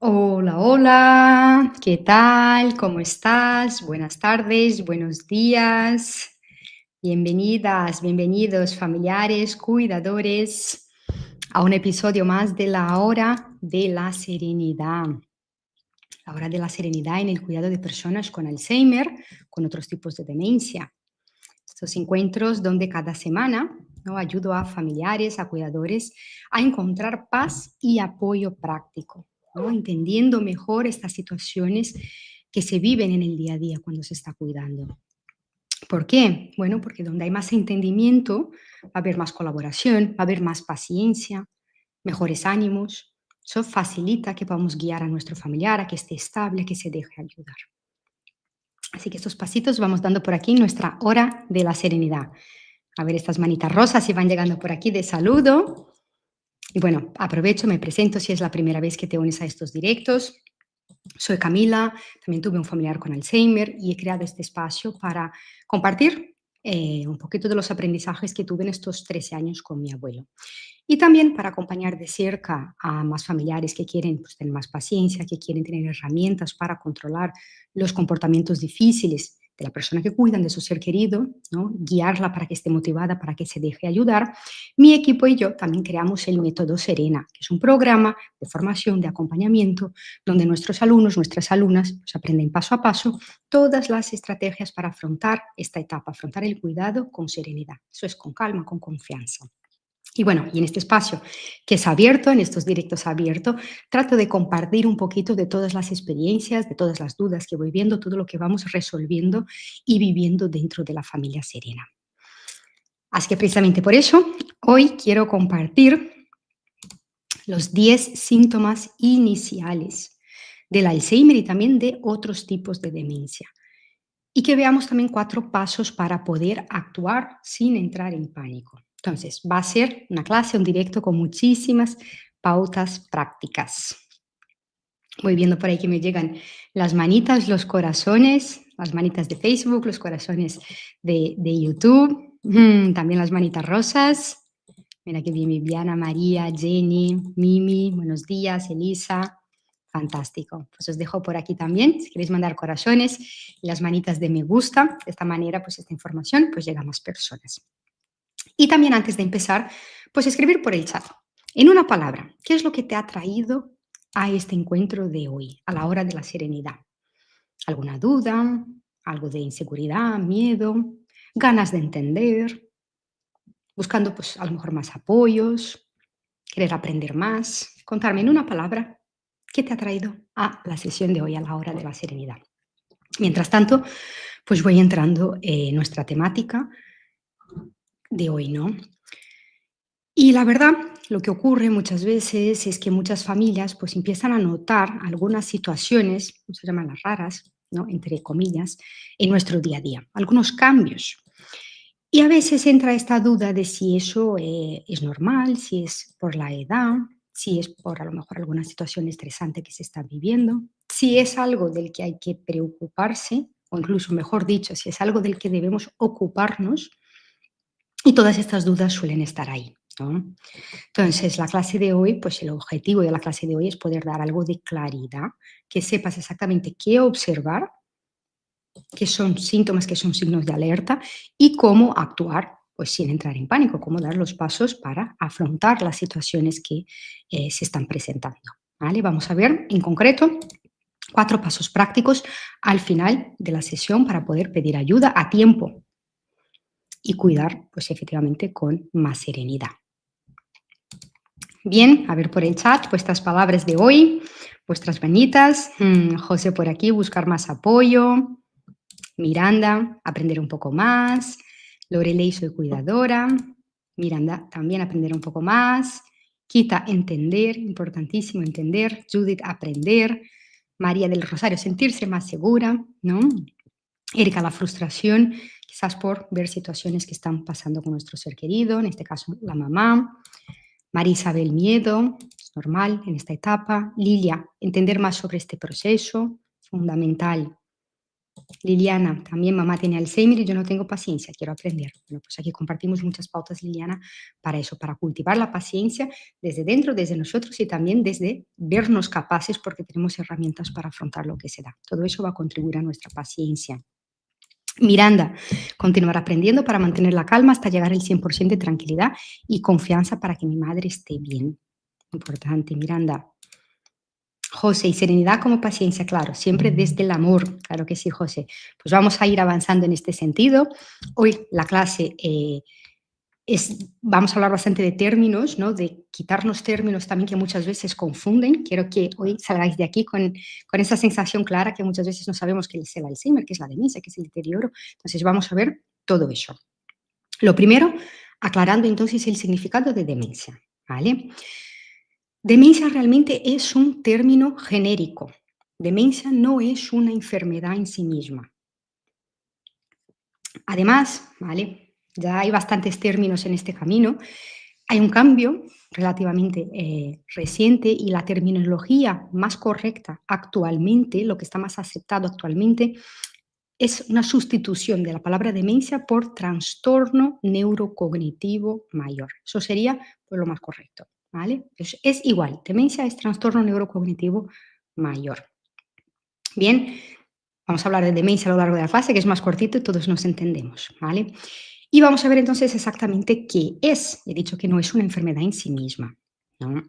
Hola, hola, ¿qué tal? ¿Cómo estás? Buenas tardes, buenos días. Bienvenidas, bienvenidos familiares, cuidadores, a un episodio más de la hora de la serenidad. La hora de la serenidad en el cuidado de personas con Alzheimer, con otros tipos de demencia. Estos encuentros donde cada semana, ¿no?, ayudo a familiares, a cuidadores a encontrar paz y apoyo práctico, ¿no?, entendiendo mejor estas situaciones que se viven en el día a día cuando se está cuidando. ¿Por qué? Bueno, porque donde hay más entendimiento va a haber más colaboración, va a haber más paciencia, mejores ánimos. Eso facilita que podamos guiar a nuestro familiar a que esté estable, a que se deje ayudar. Así que estos pasitos vamos dando por aquí nuestra hora de la serenidad. A ver estas manitas rosas si van llegando por aquí de saludo. Y bueno, aprovecho, me presento si es la primera vez que te unes a estos directos. Soy Camila, también tuve un familiar con Alzheimer y he creado este espacio para compartir un poquito de los aprendizajes que tuve en estos 13 años con mi abuelo. Y también para acompañar de cerca a más familiares que quieren, pues, tener más paciencia, que quieren tener herramientas para controlar los comportamientos difíciles de la persona que cuidan, de su ser querido, ¿no?, guiarla para que esté motivada, para que se deje ayudar. Mi equipo y yo también creamos el método Serena, que es un programa de formación, de acompañamiento, donde nuestros alumnos, nuestras alumnas, pues, aprenden paso a paso todas las estrategias para afrontar esta etapa, afrontar el cuidado con serenidad. Eso es con calma, con confianza. Y bueno, y en este espacio que es abierto, en estos directos abiertos, trato de compartir un poquito de todas las experiencias, de todas las dudas que voy viendo, todo lo que vamos resolviendo y viviendo dentro de la familia Serena. Así que precisamente por eso, hoy quiero compartir los 10 síntomas iniciales del Alzheimer y también de otros tipos de demencia. Y que veamos también 4 pasos para poder actuar sin entrar en pánico. Entonces, va a ser una clase, un directo con muchísimas pautas prácticas. Voy viendo por ahí que me llegan las manitas, los corazones, las manitas de Facebook, los corazones de YouTube, también las manitas rosas. Mira que bien, Viviana, María, Jenny, Mimi, buenos días, Elisa. Fantástico. Pues os dejo por aquí también, si queréis mandar corazones y las manitas de me gusta. De esta manera, pues esta información pues llega a más personas. Y también antes de empezar, pues escribir por el chat. En una palabra, ¿qué es lo que te ha traído a este encuentro de hoy, a la hora de la serenidad? ¿Alguna duda? ¿Algo de inseguridad, miedo? ¿Ganas de entender? Buscando pues a lo mejor más apoyos, querer aprender más. Contarme en una palabra qué te ha traído a la sesión de hoy, a la hora de la serenidad. Mientras tanto, pues voy entrando en nuestra temática de hoy, ¿no? Y la verdad, lo que ocurre muchas veces es que muchas familias pues empiezan a notar algunas situaciones, se llaman las raras, ¿no?, entre comillas, en nuestro día a día, algunos cambios. Y a veces entra esta duda de si eso es normal, si es por la edad, si es por a lo mejor alguna situación estresante que se está viviendo, si es algo del que hay que preocuparse, o incluso, mejor dicho, si es algo del que debemos ocuparnos. Y todas estas dudas suelen estar ahí, ¿no? Entonces, la clase de hoy, pues el objetivo de la clase de hoy es poder dar algo de claridad, que sepas exactamente qué observar, qué son síntomas, qué son signos de alerta y cómo actuar, pues sin entrar en pánico, cómo dar los pasos para afrontar las situaciones que se están presentando, ¿vale? Vamos a ver en concreto 4 pasos prácticos al final de la sesión para poder pedir ayuda a tiempo y cuidar, pues efectivamente, con más serenidad. Bien, a ver por el chat vuestras palabras de hoy, vuestras manitas. José por aquí, buscar más apoyo. Miranda, aprender un poco más. Lorelei, soy cuidadora. Miranda, también aprender un poco más. Quita, entender, importantísimo entender. Judith, aprender. María del Rosario, sentirse más segura, ¿no? Erika, la frustración, quizás por ver situaciones que están pasando con nuestro ser querido, en este caso la mamá. María Isabel, miedo, es normal en esta etapa. Lilia, entender más sobre este proceso, fundamental Liliana, también mamá tiene Alzheimer y yo no tengo paciencia, quiero aprender. Bueno, pues aquí compartimos muchas pautas, Liliana, para eso, para cultivar la paciencia desde dentro, desde nosotros y también desde vernos capaces porque tenemos herramientas para afrontar lo que se da. Todo eso va a contribuir a nuestra paciencia. Miranda, continuar aprendiendo para mantener la calma hasta llegar al 100% de tranquilidad y confianza para que mi madre esté bien. Importante, Miranda. José, y serenidad como paciencia, claro, siempre desde el amor, claro que sí, José. Pues vamos a ir avanzando en este sentido. Hoy la clase vamos a hablar bastante de términos, ¿no? De quitarnos términos también que muchas veces confunden. Quiero que hoy salgáis de aquí con esa sensación clara que muchas veces no sabemos qué es el Alzheimer, qué es la demencia, qué es el deterioro. Entonces vamos a ver todo eso. Lo primero, aclarando entonces el significado de demencia, ¿vale? Demencia realmente es un término genérico. Demencia no es una enfermedad en sí misma. Además, ¿vale? Ya hay bastantes términos en este camino. Hay un cambio relativamente reciente y la terminología más correcta actualmente, lo que está más aceptado actualmente, es una sustitución de la palabra demencia por trastorno neurocognitivo mayor. Eso sería pues, lo más correcto. ¿Vale? Es igual, demencia es trastorno neurocognitivo mayor. Bien, vamos a hablar de demencia a lo largo de la clase, que es más cortito y todos nos entendemos, ¿vale? Y vamos a ver entonces exactamente qué es. He dicho que no es una enfermedad en sí misma, ¿no?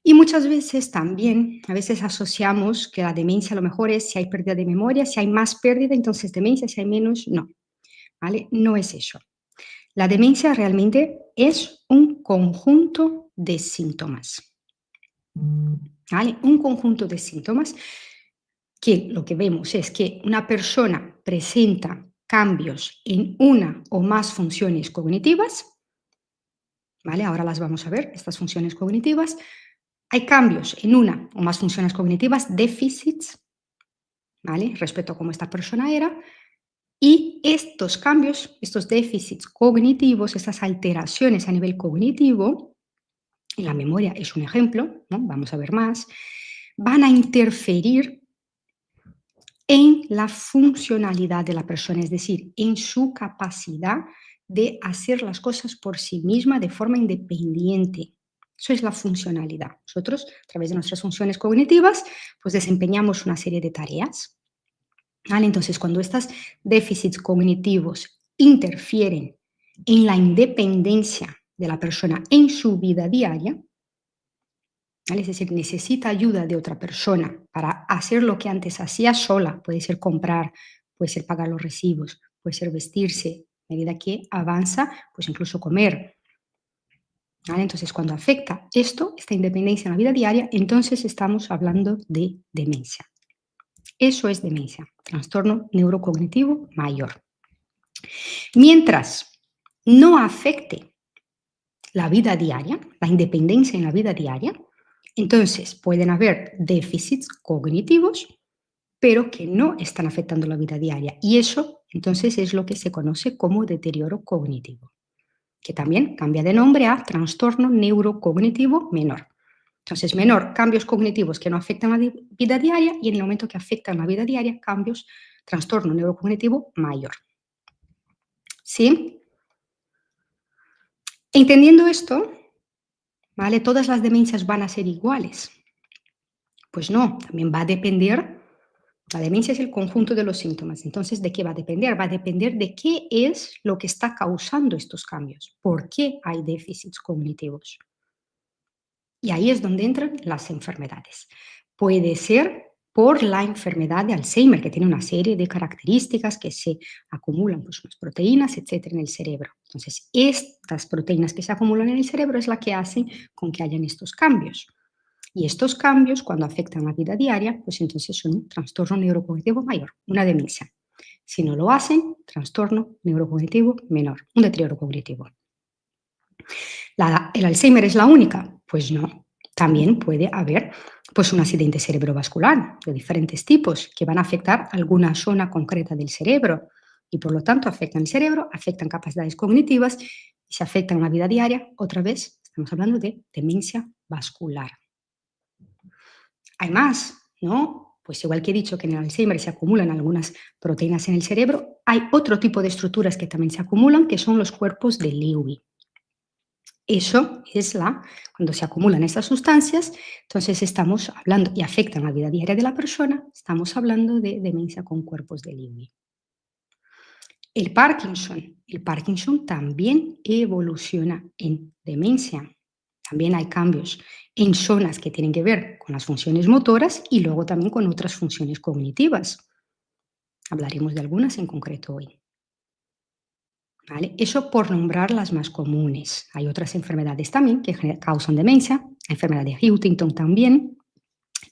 Y muchas veces también, a veces asociamos que la demencia a lo mejor es si hay pérdida de memoria, si hay más pérdida, entonces demencia, si hay menos, no, ¿vale? No es eso. La demencia realmente es un conjunto de síntomas, ¿vale? Un conjunto de síntomas que lo que vemos es que una persona presenta cambios en una o más funciones cognitivas, ¿vale? Ahora las vamos a ver, estas funciones cognitivas. Hay cambios en una o más funciones cognitivas, déficits, ¿vale? Respecto a cómo esta persona era. Y estos cambios, estos déficits cognitivos, estas alteraciones a nivel cognitivo, y la memoria es un ejemplo, ¿no? Vamos a ver más, van a interferir en la funcionalidad de la persona, es decir, en su capacidad de hacer las cosas por sí misma de forma independiente. Eso es la funcionalidad. Nosotros, a través de nuestras funciones cognitivas, pues desempeñamos una serie de tareas. ¿Vale? Entonces, cuando estos déficits cognitivos interfieren en la independencia de la persona en su vida diaria, ¿vale? Es decir, necesita ayuda de otra persona para hacer lo que antes hacía sola. Puede ser comprar, puede ser pagar los recibos, puede ser vestirse. A medida que avanza, pues incluso comer. ¿Vale? Entonces, cuando afecta esto, esta independencia en la vida diaria, entonces estamos hablando de demencia. Eso es demencia, trastorno neurocognitivo mayor. Mientras no afecte la vida diaria, la independencia en la vida diaria, entonces pueden haber déficits cognitivos, pero que no están afectando la vida diaria. Y eso entonces es lo que se conoce como deterioro cognitivo, que también cambia de nombre a trastorno neurocognitivo menor. Entonces, menor, cambios cognitivos que no afectan la vida diaria y en el momento que afectan la vida diaria, cambios, trastorno neurocognitivo mayor. ¿Sí? Entendiendo esto, ¿vale? ¿Todas las demencias van a ser iguales? Pues no, también va a depender, la demencia es el conjunto de los síntomas, entonces, ¿de qué va a depender? Va a depender de qué es lo que está causando estos cambios, por qué hay déficits cognitivos. Y ahí es donde entran las enfermedades. Puede ser por la enfermedad de Alzheimer, que tiene una serie de características que se acumulan, pues unas proteínas, etcétera, en el cerebro. Entonces, estas proteínas que se acumulan en el cerebro es la que hacen con que hayan estos cambios. Y estos cambios, cuando afectan la vida diaria, pues entonces son un trastorno neurocognitivo mayor, una demencia. Si no lo hacen, trastorno neurocognitivo menor, un deterioro cognitivo. ¿El Alzheimer es la única? Pues no. También puede haber pues, un accidente cerebrovascular de diferentes tipos que van a afectar alguna zona concreta del cerebro y por lo tanto afectan el cerebro, afectan capacidades cognitivas y si afectan la vida diaria, otra vez estamos hablando de demencia vascular. Hay más, ¿no? Pues igual que he dicho que en el Alzheimer se acumulan algunas proteínas en el cerebro, hay otro tipo de estructuras que también se acumulan, que son los cuerpos de Lewy. Eso es cuando se acumulan estas sustancias, entonces estamos hablando y afectan la vida diaria de la persona, estamos hablando de demencia con cuerpos de Lewy. El Parkinson también evoluciona en demencia. También hay cambios en zonas que tienen que ver con las funciones motoras y luego también con otras funciones cognitivas. Hablaremos de algunas en concreto hoy. ¿Vale? Eso por nombrar las más comunes. Hay otras enfermedades también que causan demencia, la enfermedad de Huntington también.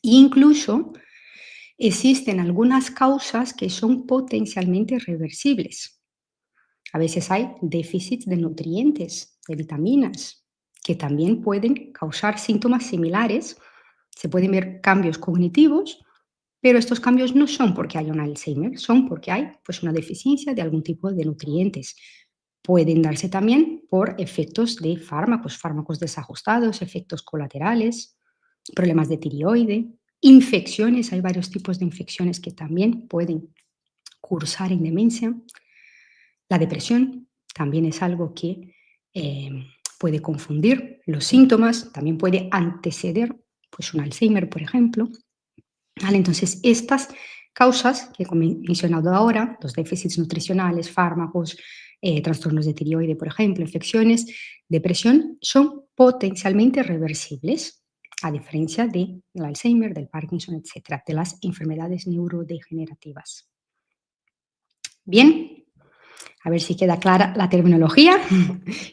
Incluso existen algunas causas que son potencialmente reversibles. A veces hay déficits de nutrientes, de vitaminas, que también pueden causar síntomas similares. Se pueden ver cambios cognitivos, pero estos cambios no son porque hay un Alzheimer, son porque hay pues, una deficiencia de algún tipo de nutrientes. Pueden darse también por efectos de fármacos desajustados, efectos colaterales, problemas de tiroide, infecciones. Hay varios tipos de infecciones que también pueden cursar en demencia. La depresión también es algo que puede confundir los síntomas, también puede anteceder pues, un Alzheimer, por ejemplo. ¿Vale? Entonces, estas causas que he mencionado ahora, los déficits nutricionales, fármacos, trastornos de tiroide, por ejemplo, infecciones, depresión, son potencialmente reversibles, a diferencia del Alzheimer, del Parkinson, etcétera, de las enfermedades neurodegenerativas. Bien, a ver si queda clara la terminología,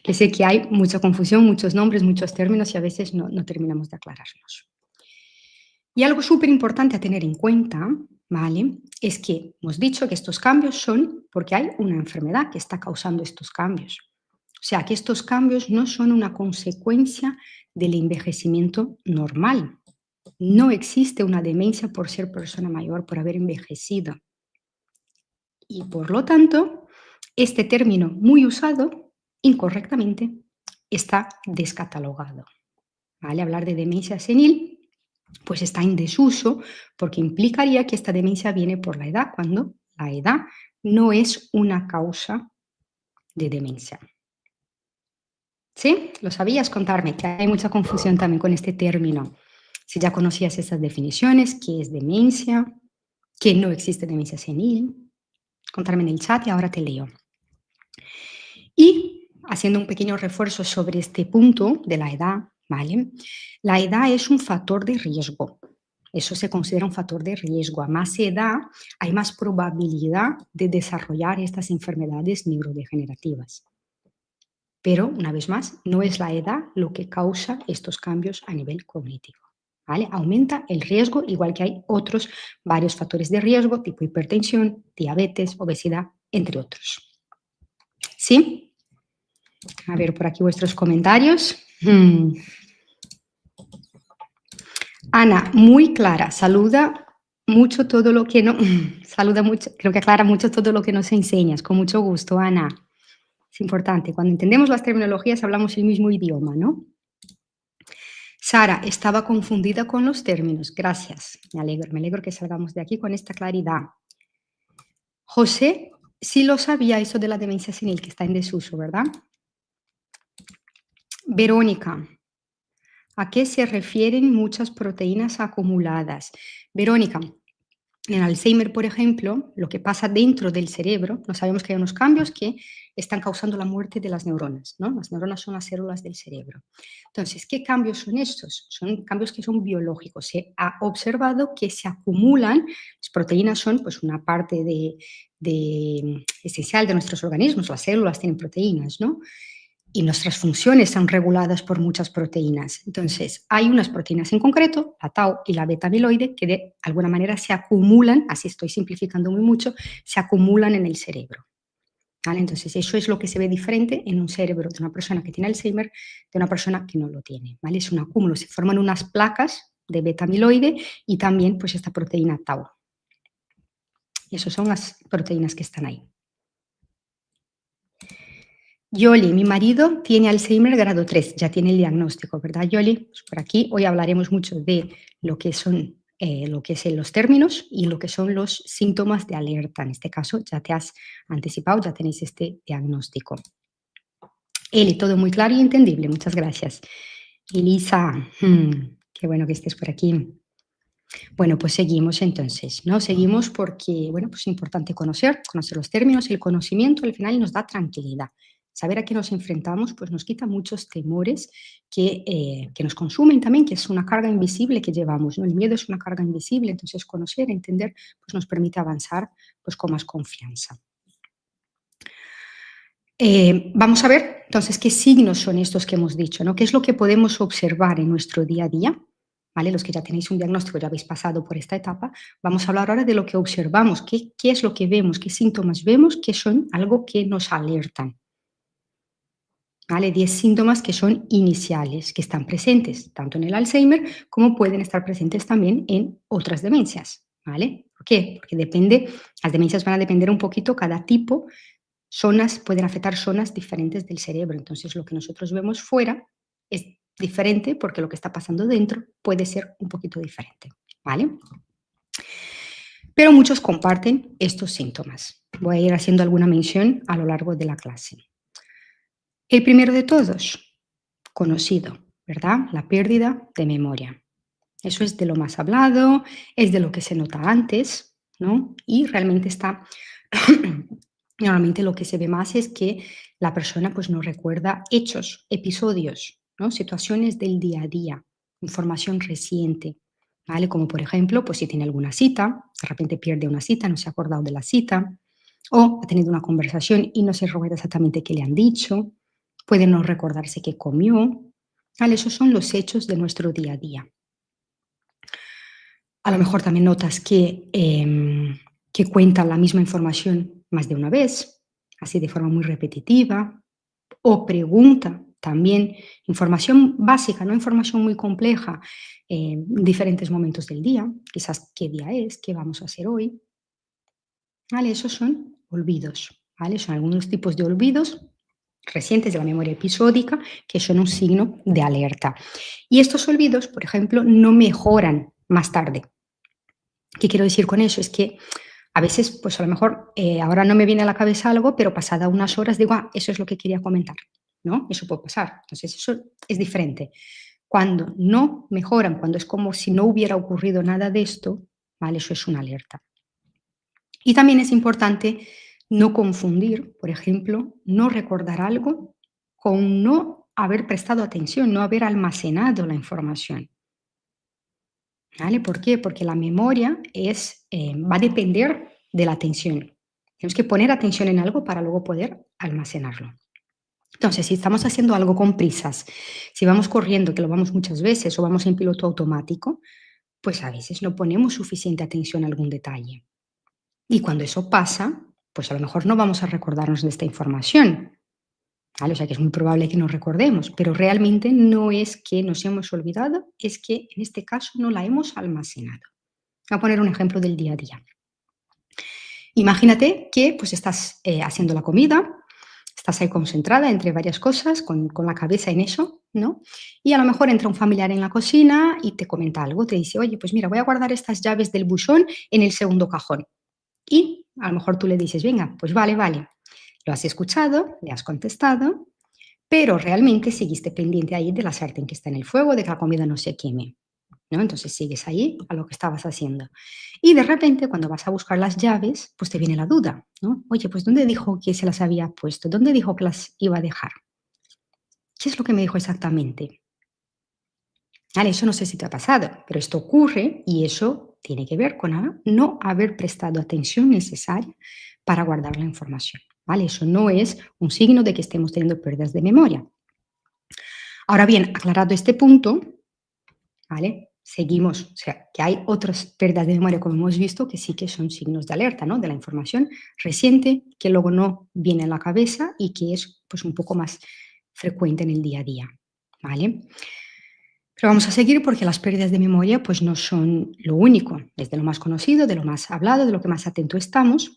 que sé que hay mucha confusión, muchos nombres, muchos términos y a veces no terminamos de aclararnos. Y algo súper importante a tener en cuenta, ¿vale? Es que hemos dicho que estos cambios son porque hay una enfermedad que está causando estos cambios. O sea, que estos cambios no son una consecuencia del envejecimiento normal. No existe una demencia por ser persona mayor, por haber envejecido. Y por lo tanto, este término muy usado incorrectamente está descatalogado. ¿Vale? Hablar de demencia senil pues está en desuso porque implicaría que esta demencia viene por la edad, cuando la edad no es una causa de demencia. ¿Sí? ¿Lo sabías? Contarme, que hay mucha confusión también con este término. Si ya conocías esas definiciones, qué es demencia, que no existe demencia senil, contarme en el chat y ahora te leo. Y haciendo un pequeño refuerzo sobre este punto de la edad, ¿vale? La edad es un factor de riesgo. Eso se considera un factor de riesgo. A más edad hay más probabilidad de desarrollar estas enfermedades neurodegenerativas. Pero, una vez más, no es la edad lo que causa estos cambios a nivel cognitivo. ¿Vale? Aumenta el riesgo, igual que hay otros varios factores de riesgo, tipo hipertensión, diabetes, obesidad, entre otros. ¿Sí? A ver por aquí vuestros comentarios. Ana, muy clara, saluda mucho todo lo que no, saluda mucho, creo que aclara mucho todo lo que nos enseñas, con mucho gusto, Ana. Es importante, cuando entendemos las terminologías hablamos el mismo idioma, ¿no? Sara, estaba confundida con los términos, gracias, me alegro que salgamos de aquí con esta claridad. José, sí lo sabía eso de la demencia senil, que está en desuso, ¿verdad? Verónica, ¿a qué se refieren muchas proteínas acumuladas? Verónica, en Alzheimer, por ejemplo, lo que pasa dentro del cerebro, no sabemos que hay unos cambios que están causando la muerte de las neuronas, ¿no? Las neuronas son las células del cerebro. Entonces, ¿qué cambios son estos? Son cambios que son biológicos. Se ha observado que se acumulan, las proteínas son pues, una parte esencial de nuestros organismos, las células tienen proteínas, ¿no? Y nuestras funciones están reguladas por muchas proteínas. Entonces, hay unas proteínas en concreto, la tau y la beta-amiloide, que de alguna manera se acumulan, así estoy simplificando muy mucho, se acumulan en el cerebro. ¿Vale? Entonces, eso es lo que se ve diferente en un cerebro de una persona que tiene Alzheimer de una persona que no lo tiene. ¿Vale? Es un acúmulo, se forman unas placas de beta-amiloide y también pues, esta proteína tau. Y esas son las proteínas que están ahí. Yoli, mi marido tiene Alzheimer grado 3, ya tiene el diagnóstico, ¿verdad, Yoli? Pues por aquí hoy hablaremos mucho de lo que son lo que es los términos y lo que son los síntomas de alerta. En este caso ya te has anticipado, ya tenéis este diagnóstico. Eli, todo muy claro y entendible, muchas gracias. Elisa, qué bueno que estés por aquí. Bueno, pues seguimos entonces, ¿no? Seguimos porque, bueno, pues es importante conocer los términos, el conocimiento al final nos da tranquilidad. Saber a qué nos enfrentamos, pues nos quita muchos temores que nos consumen también, que es una carga invisible que llevamos, ¿no? El miedo es una carga invisible, entonces conocer, entender, pues nos permite avanzar pues con más confianza. Vamos a ver entonces qué signos son estos que hemos dicho, ¿no? ¿Qué es lo que podemos observar en nuestro día a día? ¿Vale? Los que ya tenéis un diagnóstico, ya habéis pasado por esta etapa, vamos a hablar ahora de lo que observamos, qué es lo que vemos, qué síntomas vemos que son algo que nos alertan. ¿Vale? 10 síntomas que son iniciales, que están presentes tanto en el Alzheimer como pueden estar presentes también en otras demencias. ¿Vale? ¿Por qué? Porque las demencias van a depender un poquito cada tipo. Zonas pueden afectar zonas diferentes del cerebro. Entonces, lo que nosotros vemos fuera es diferente porque lo que está pasando dentro puede ser un poquito diferente, ¿vale? Pero muchos comparten estos síntomas. Voy a ir haciendo alguna mención a lo largo de la clase. El primero de todos, conocido, ¿verdad? La pérdida de memoria. Eso es de lo más hablado, es de lo que se nota antes, ¿no? Y realmente está normalmente lo que se ve más es que la persona pues no recuerda hechos, episodios, ¿no? Situaciones del día a día, información reciente, ¿vale? Como por ejemplo, pues si tiene alguna cita, de repente pierde una cita, no se ha acordado de la cita, o ha tenido una conversación y no se recuerda exactamente qué le han dicho, puede no recordarse qué comió, ¿vale? Esos son los hechos de nuestro día a día. A lo mejor también notas que cuentan la misma información más de una vez, así de forma muy repetitiva, o pregunta también información básica, no información muy compleja, en diferentes momentos del día, quizás qué día es, qué vamos a hacer hoy. ¿Vale? Esos son olvidos, ¿vale? Son algunos tipos de olvidos recientes de la memoria episódica que son un signo de alerta. Y estos olvidos, por ejemplo, no mejoran más tarde. ¿Qué quiero decir con eso? Es que a veces, pues a lo mejor ahora no me viene a la cabeza algo, pero pasada unas horas digo, eso es lo que quería comentar, ¿no? Eso puede pasar. Entonces, eso es diferente. Cuando no mejoran, cuando es como si no hubiera ocurrido nada de esto, ¿vale? Eso es una alerta. Y también es importante no confundir, por ejemplo, no recordar algo con no haber prestado atención, no haber almacenado la información. ¿Vale? ¿Por qué? Porque la memoria va a depender de la atención. Tenemos que poner atención en algo para luego poder almacenarlo. Entonces, si estamos haciendo algo con prisas, si vamos corriendo, que lo vamos muchas veces, o vamos en piloto automático, pues a veces no ponemos suficiente atención a algún detalle. Y cuando eso pasa, pues a lo mejor no vamos a recordarnos de esta información. ¿Vale? O sea que es muy probable que nos recordemos, pero realmente no es que nos hemos olvidado, es que en este caso no la hemos almacenado. Voy a poner un ejemplo del día a día. Imagínate que pues estás haciendo la comida, estás ahí concentrada entre varias cosas, con la cabeza en eso, ¿no? Y a lo mejor entra un familiar en la cocina y te comenta algo, te dice, oye, pues mira, voy a guardar estas llaves del buzón en el segundo cajón. Y a lo mejor tú le dices, venga, pues vale, vale. Lo has escuchado, le has contestado, pero realmente seguiste pendiente ahí de la sartén que está en el fuego, de que la comida no se queme, ¿no? Entonces sigues ahí a lo que estabas haciendo. Y de repente, cuando vas a buscar las llaves, pues te viene la duda, ¿no? Oye, pues ¿dónde dijo que se las había puesto? ¿Dónde dijo que las iba a dejar? ¿Qué es lo que me dijo exactamente? Vale, eso no sé si te ha pasado, pero esto ocurre y eso tiene que ver con no haber prestado atención necesaria para guardar la información. ¿Vale? Eso no es un signo de que estemos teniendo pérdidas de memoria. Ahora bien, aclarado este punto, ¿vale? Seguimos, o sea, que hay otras pérdidas de memoria, como hemos visto, que sí que son signos de alerta, ¿no? De la información reciente que luego no viene a la cabeza y que es pues un poco más frecuente en el día a día, ¿vale? Pero vamos a seguir porque las pérdidas de memoria pues no son lo único, es de lo más conocido, de lo más hablado, de lo que más atento estamos,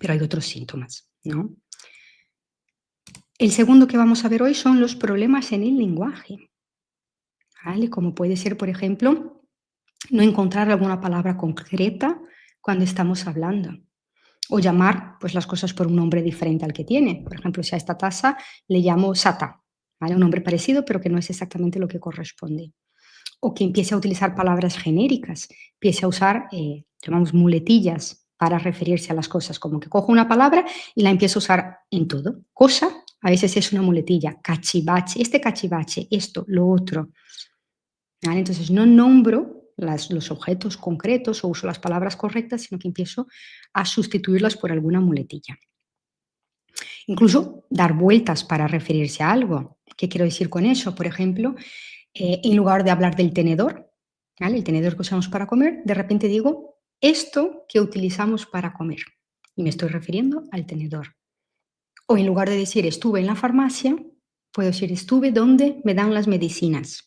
pero hay otros síntomas, ¿no? El segundo que vamos a ver hoy son los problemas en el lenguaje, ¿vale? Como puede ser, por ejemplo, no encontrar alguna palabra concreta cuando estamos hablando. O llamar pues, las cosas por un nombre diferente al que tiene. Por ejemplo, si a esta taza le llamo sata, ¿vale? Un nombre parecido, pero que no es exactamente lo que corresponde. O que empiece a utilizar palabras genéricas, empiece a usar, llamamos muletillas para referirse a las cosas, como que cojo una palabra y la empiezo a usar en todo. Cosa, a veces es una muletilla, cachivache, este cachivache, esto, lo otro. ¿Vale? Entonces no nombro los objetos concretos o uso las palabras correctas, sino que empiezo a sustituirlas por alguna muletilla. Incluso dar vueltas para referirse a algo. ¿Qué quiero decir con eso? Por ejemplo, en lugar de hablar del tenedor, ¿vale? El tenedor que usamos para comer, de repente digo esto que utilizamos para comer y me estoy refiriendo al tenedor. O en lugar de decir estuve en la farmacia, puedo decir estuve donde me dan las medicinas.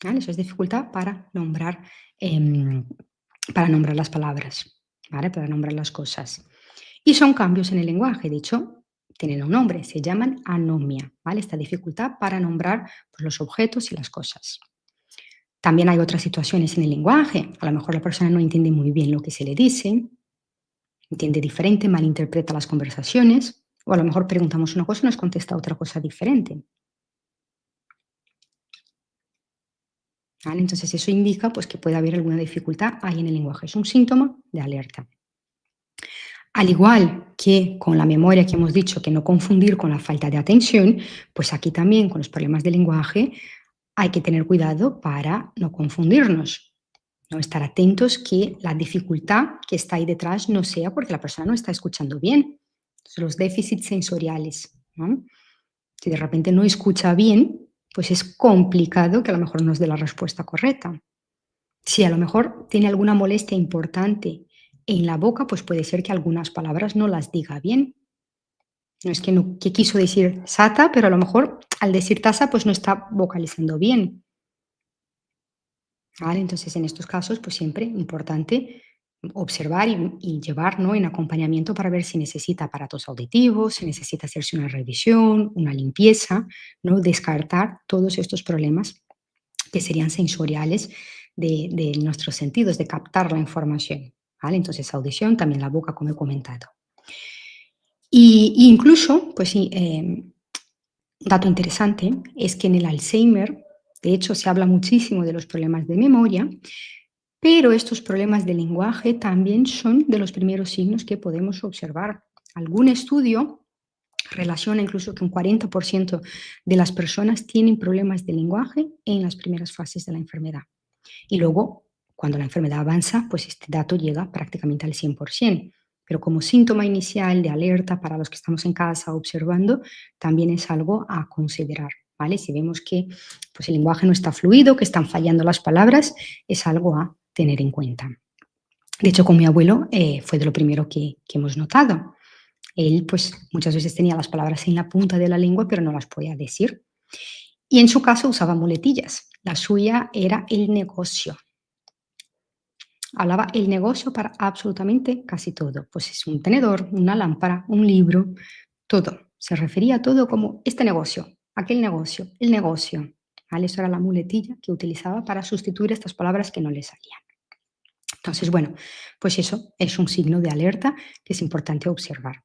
¿Vale? Eso es dificultad para nombrar las palabras, ¿vale? Para nombrar las cosas. Y son cambios en el lenguaje, de hecho, tienen un nombre, se llaman anomia, ¿vale? Esta dificultad para nombrar pues, los objetos y las cosas. También hay otras situaciones en el lenguaje, a lo mejor la persona no entiende muy bien lo que se le dice, entiende diferente, malinterpreta las conversaciones, o a lo mejor preguntamos una cosa y nos contesta otra cosa diferente. ¿Vale? Entonces eso indica pues, que puede haber alguna dificultad ahí en el lenguaje, es un síntoma de alerta. Al igual que con la memoria que hemos dicho que no confundir con la falta de atención, pues aquí también con los problemas de lenguaje hay que tener cuidado para no confundirnos, no estar atentos que la dificultad que está ahí detrás no sea porque la persona no está escuchando bien. Los déficits sensoriales, ¿no? Si de repente no escucha bien, pues es complicado que a lo mejor nos dé la respuesta correcta. Si a lo mejor tiene alguna molestia importante en la boca, pues puede ser que algunas palabras no las diga bien. No es que, no, que quiso decir sata, pero a lo mejor al decir taza, pues no está vocalizando bien. ¿Vale? Entonces, en estos casos, pues siempre importante observar y llevar, ¿no? En acompañamiento para ver si necesita aparatos auditivos, si necesita hacerse una revisión, una limpieza, ¿no? Descartar todos estos problemas que serían sensoriales de nuestros sentidos, de captar la información. ¿Vale? Entonces, audición, también la boca, como he comentado. Y incluso, pues sí, un dato interesante es que en el Alzheimer, de hecho, se habla muchísimo de los problemas de memoria, pero estos problemas de lenguaje también son de los primeros signos que podemos observar. Algún estudio relaciona incluso que un 40% de las personas tienen problemas de lenguaje en las primeras fases de la enfermedad. Y luego, cuando la enfermedad avanza, pues este dato llega prácticamente al 100%. Pero como síntoma inicial de alerta para los que estamos en casa observando, también es algo a considerar, ¿vale? Si vemos que pues, el lenguaje no está fluido, que están fallando las palabras, es algo a tener en cuenta. De hecho, con mi abuelo fue de lo primero que hemos notado. Él, pues, muchas veces tenía las palabras en la punta de la lengua, pero no las podía decir. Y en su caso usaba muletillas. La suya era el negocio. Hablaba el negocio para absolutamente casi todo. Pues es un tenedor, una lámpara, un libro, todo. Se refería a todo como este negocio, aquel negocio, el negocio. ¿Vale? Eso era la muletilla que utilizaba para sustituir estas palabras que no le salían. Entonces, bueno, pues eso es un signo de alerta que es importante observar.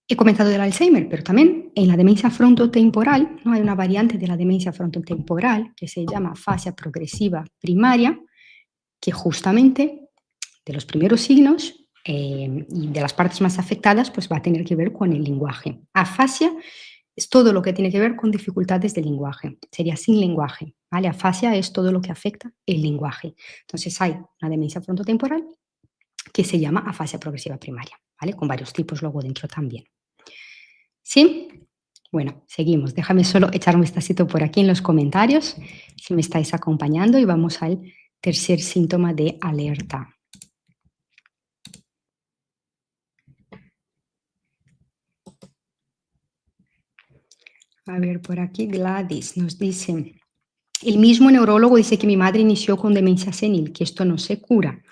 He comentado del Alzheimer, pero también en la demencia frontotemporal, ¿no? Hay una variante de la demencia frontotemporal que se llama afasia progresiva primaria, que justamente de los primeros signos y de las partes más afectadas, pues va a tener que ver con el lenguaje. Afasia es todo lo que tiene que ver con dificultades del lenguaje, sería sin lenguaje, ¿vale? Afasia es todo lo que afecta el lenguaje. Entonces hay una demencia frontotemporal que se llama afasia progresiva primaria, ¿vale? Con varios tipos luego dentro también. ¿Sí? Bueno, seguimos. Déjame solo echar un vistacito por aquí en los comentarios si me estáis acompañando y vamos al tercer síntoma de alerta. A ver, por aquí Gladys nos dice, el mismo neurólogo dice que mi madre inició con demencia senil, que esto no se cura.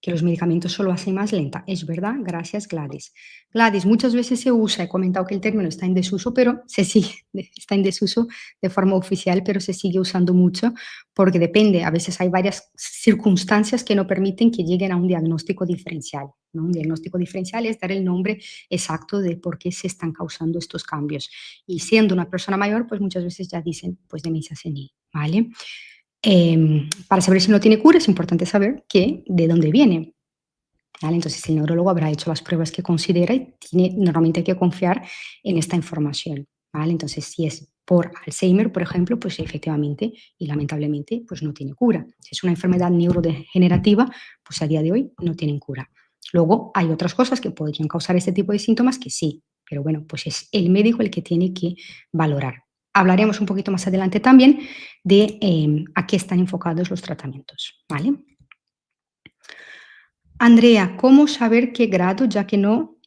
que los medicamentos solo hacen más lenta. Es verdad, gracias Gladys. Gladys, muchas veces se usa, he comentado que el término está en desuso, pero se sigue, está en desuso de forma oficial, pero se sigue usando mucho porque depende, a veces hay varias circunstancias que no permiten que lleguen a un diagnóstico diferencial, ¿no? Un diagnóstico diferencial es dar el nombre exacto de por qué se están causando estos cambios. Y siendo una persona mayor, pues muchas veces ya dicen, pues demencia senil, ¿vale? Para saber si no tiene cura es importante saber de dónde viene. ¿Vale? Entonces el neurólogo habrá hecho las pruebas que considera y normalmente hay que confiar en esta información. ¿Vale? Entonces si es por Alzheimer, por ejemplo, pues efectivamente y lamentablemente pues no tiene cura. Si es una enfermedad neurodegenerativa, pues a día de hoy no tienen cura. Luego hay otras cosas que podrían causar este tipo de síntomas que sí, pero bueno, pues es el médico el que tiene que valorar. Hablaremos un poquito más adelante también de a qué están enfocados los tratamientos, ¿vale? Andrea, ¿cómo saber qué grado, ya que no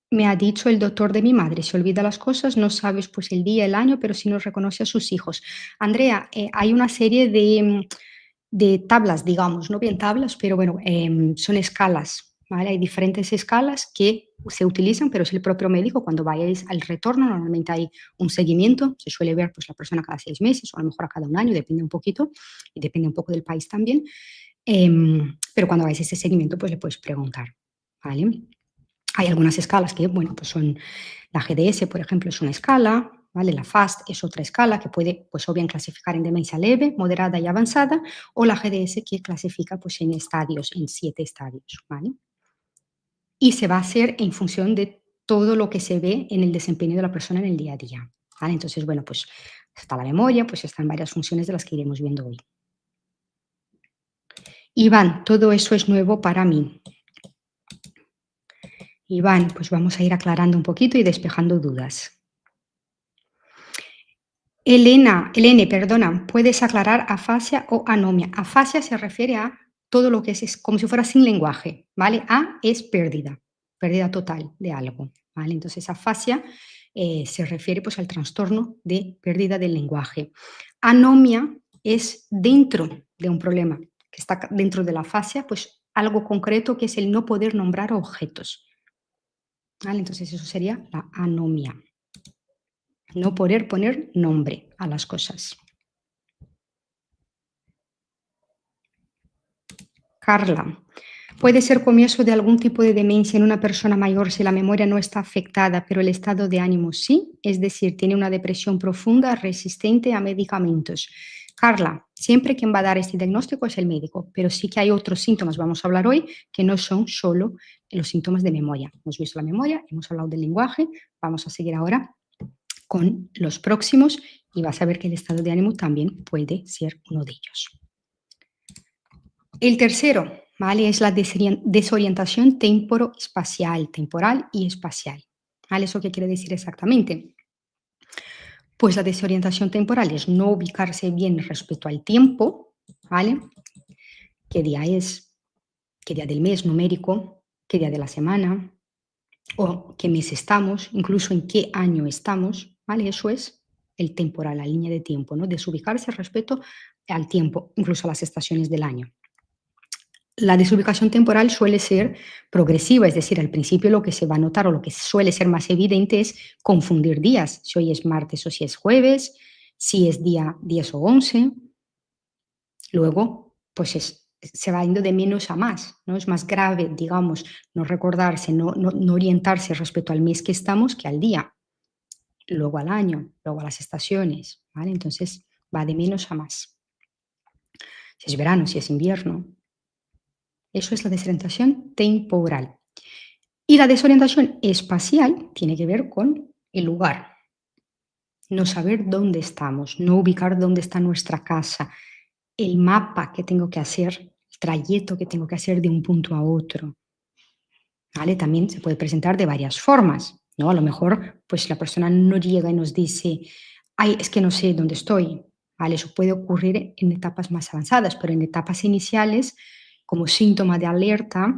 me ha dicho el doctor de mi madre? Se olvida las cosas, no sabes pues el día, el año, pero sí nos reconoce a sus hijos. Andrea, hay una serie de tablas, digamos, no bien tablas, pero bueno, son escalas, ¿vale? Hay diferentes escalas que se utilizan, pero es el propio médico cuando vayáis al retorno, normalmente hay un seguimiento, se suele ver pues la persona cada 6 meses o a lo mejor a cada un año, depende un poquito y depende un poco del país también. Pero cuando hagáis ese seguimiento, pues le puedes preguntar, ¿vale? Hay algunas escalas que, bueno, pues son la GDS, por ejemplo, es una escala, ¿vale? La FAST es otra escala que puede, pues, o bien clasificar en demencia leve, moderada y avanzada, o la GDS que clasifica, pues, en estadios, en 7 estadios, ¿vale? Y se va a hacer en función de todo lo que se ve en el desempeño de la persona en el día a día, ¿vale? Entonces, bueno, pues está la memoria, pues están varias funciones de las que iremos viendo hoy. Iván, todo eso es nuevo para mí. Iván, pues vamos a ir aclarando un poquito y despejando dudas. Elene, perdona, ¿puedes aclarar afasia o anomia? Afasia se refiere a todo lo que es como si fuera sin lenguaje, ¿vale? A es pérdida total de algo, ¿vale? Entonces, afasia se refiere pues al trastorno de pérdida del lenguaje. Anomia es dentro de un problema, que está dentro de la afasia, pues algo concreto que es el no poder nombrar objetos, ¿vale? Entonces, eso sería la anomia. No poder poner nombre a las cosas. Carla, ¿puede ser comienzo de algún tipo de demencia en una persona mayor si la memoria no está afectada, pero el estado de ánimo sí? Es decir, tiene una depresión profunda resistente a medicamentos. Carla, siempre quien va a dar este diagnóstico es el médico, pero sí que hay otros síntomas, vamos a hablar hoy, que no son solo los síntomas de memoria. Hemos visto la memoria, hemos hablado del lenguaje, vamos a seguir ahora con los próximos y vas a ver que el estado de ánimo también puede ser uno de ellos. El tercero, ¿vale? Es la desorientación temporoespacial, temporal y espacial. ¿Vale? ¿Eso qué quiere decir exactamente? Pues la desorientación temporal es no ubicarse bien respecto al tiempo, ¿vale? ¿Qué día es? ¿Qué día del mes numérico? ¿Qué día de la semana? ¿O qué mes estamos? Incluso en qué año estamos, ¿vale? Eso es el temporal, la línea de tiempo, ¿no? Desubicarse respecto al tiempo, incluso a las estaciones del año. La desubicación temporal suele ser progresiva, es decir, al principio lo que se va a notar o lo que suele ser más evidente es confundir días, si hoy es martes o si es jueves, si es día 10 o 11. Luego, pues se va yendo de menos a más, ¿no? Es más grave, digamos, no recordarse, no orientarse respecto al mes que estamos que al día, luego al año, luego a las estaciones, ¿vale? Entonces va de menos a más. Si es verano, si es invierno. Eso es la desorientación temporal. Y la desorientación espacial tiene que ver con el lugar. No saber dónde estamos, no ubicar dónde está nuestra casa, el mapa que tengo que hacer, el trayecto que tengo que hacer de un punto a otro. ¿Vale? También se puede presentar de varias formas, ¿no? A lo mejor pues la persona no llega y nos dice, ay, es que no sé dónde estoy. ¿Vale? Eso puede ocurrir en etapas más avanzadas, pero en etapas iniciales, como síntoma de alerta,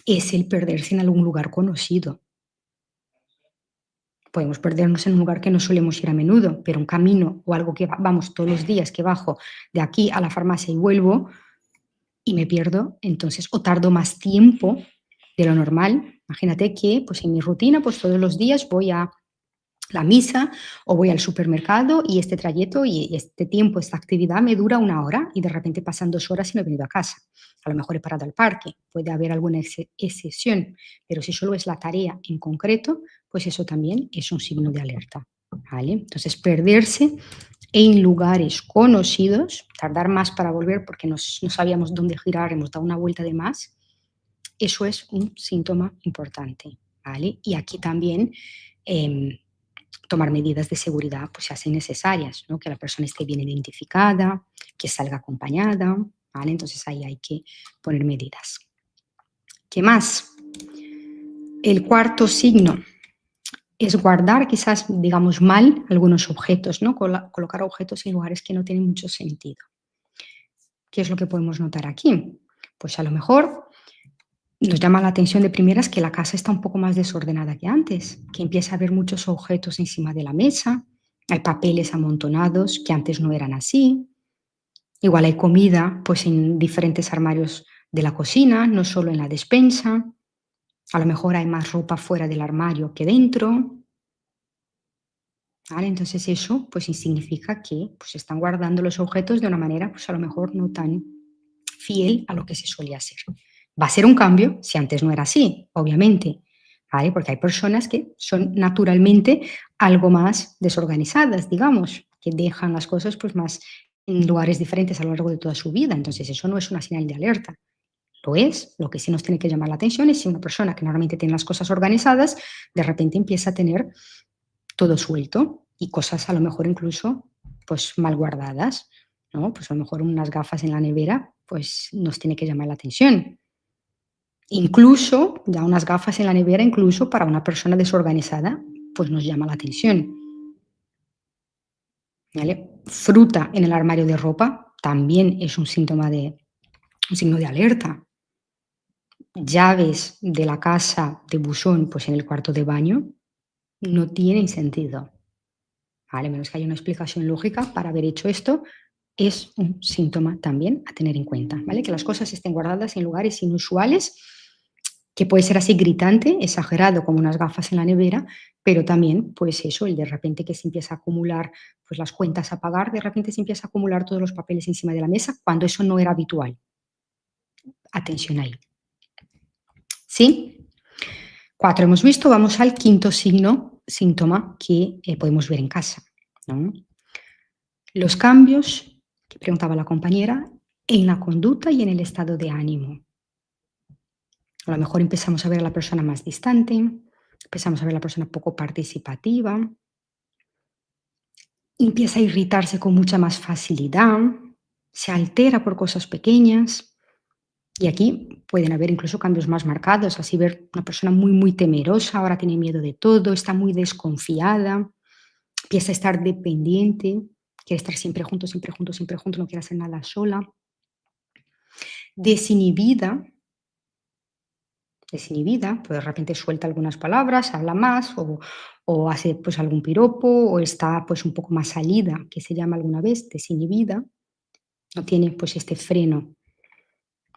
es el perderse en algún lugar conocido. Podemos perdernos en un lugar que no solemos ir a menudo, pero un camino o algo que vamos todos los días, que bajo de aquí a la farmacia y vuelvo, y me pierdo, entonces, o tardo más tiempo de lo normal. Imagínate que, pues en mi rutina, pues todos los días voy a la misa o voy al supermercado y este trayecto y este tiempo, esta actividad me dura 1 hora y de repente pasan 2 horas y no he venido a casa. A lo mejor he parado al parque, puede haber alguna excepción, pero si solo es la tarea en concreto, pues eso también es un signo de alerta. ¿Vale? Entonces, perderse en lugares conocidos, tardar más para volver porque no sabíamos dónde girar, hemos dado una vuelta de más, eso es un síntoma importante. ¿Vale? Y aquí también em, tomar medidas de seguridad pues, se hacen necesarias, ¿no? Que la persona esté bien identificada, que salga acompañada, ¿vale? Entonces ahí hay que poner medidas. ¿Qué más? El cuarto signo es guardar quizás, digamos, mal algunos objetos, ¿no? Colocar objetos en lugares que no tienen mucho sentido. ¿Qué es lo que podemos notar aquí? Pues a lo mejor nos llama la atención de primeras que la casa está un poco más desordenada que antes, que empieza a haber muchos objetos encima de la mesa, hay papeles amontonados que antes no eran así, igual hay comida pues en diferentes armarios de la cocina, no solo en la despensa, a lo mejor hay más ropa fuera del armario que dentro, ¿vale? Entonces eso pues sí significa que pues están guardando los objetos de una manera pues a lo mejor no tan fiel a lo que se solía hacer. Va a ser un cambio si antes no era así, obviamente, ¿vale? Porque hay personas que son naturalmente algo más desorganizadas, digamos, que dejan las cosas pues más en lugares diferentes a lo largo de toda su vida. Entonces eso no es una señal de alerta. Lo es, lo que sí nos tiene que llamar la atención es si una persona que normalmente tiene las cosas organizadas, de repente empieza a tener todo suelto y cosas a lo mejor incluso pues mal guardadas, ¿no? Pues a lo mejor unas gafas en la nevera pues nos tiene que llamar la atención. Incluso ya unas gafas en la nevera, incluso para una persona desorganizada, pues nos llama la atención, ¿vale? Fruta en el armario de ropa también es un síntoma de un signo de alerta. Llaves de la casa de buzón, pues en el cuarto de baño, no tienen sentido. Vale, menos que haya una explicación lógica para haber hecho esto, es un síntoma también a tener en cuenta, ¿vale? Que las cosas estén guardadas en lugares inusuales, que puede ser así gritante, exagerado, como unas gafas en la nevera, pero también, pues eso, el de repente que se empieza a acumular, pues las cuentas a pagar, de repente se empieza a acumular todos los papeles encima de la mesa, cuando eso no era habitual. Atención ahí. ¿Sí? 4 hemos visto, vamos al quinto signo, síntoma que podemos ver en casa, ¿no? Los cambios, que preguntaba la compañera, en la conducta y en el estado de ánimo. A lo mejor empezamos a ver a la persona más distante, empezamos a ver a la persona poco participativa, empieza a irritarse con mucha más facilidad, se altera por cosas pequeñas y aquí pueden haber incluso cambios más marcados, así ver una persona muy, muy temerosa, ahora tiene miedo de todo, está muy desconfiada, empieza a estar dependiente, quiere estar siempre junto, siempre junto, siempre junto, no quiere hacer nada sola, desinhibida, pues de repente suelta algunas palabras, habla más o hace pues algún piropo o está pues un poco más salida, que se llama alguna vez, desinhibida, no tiene pues este freno,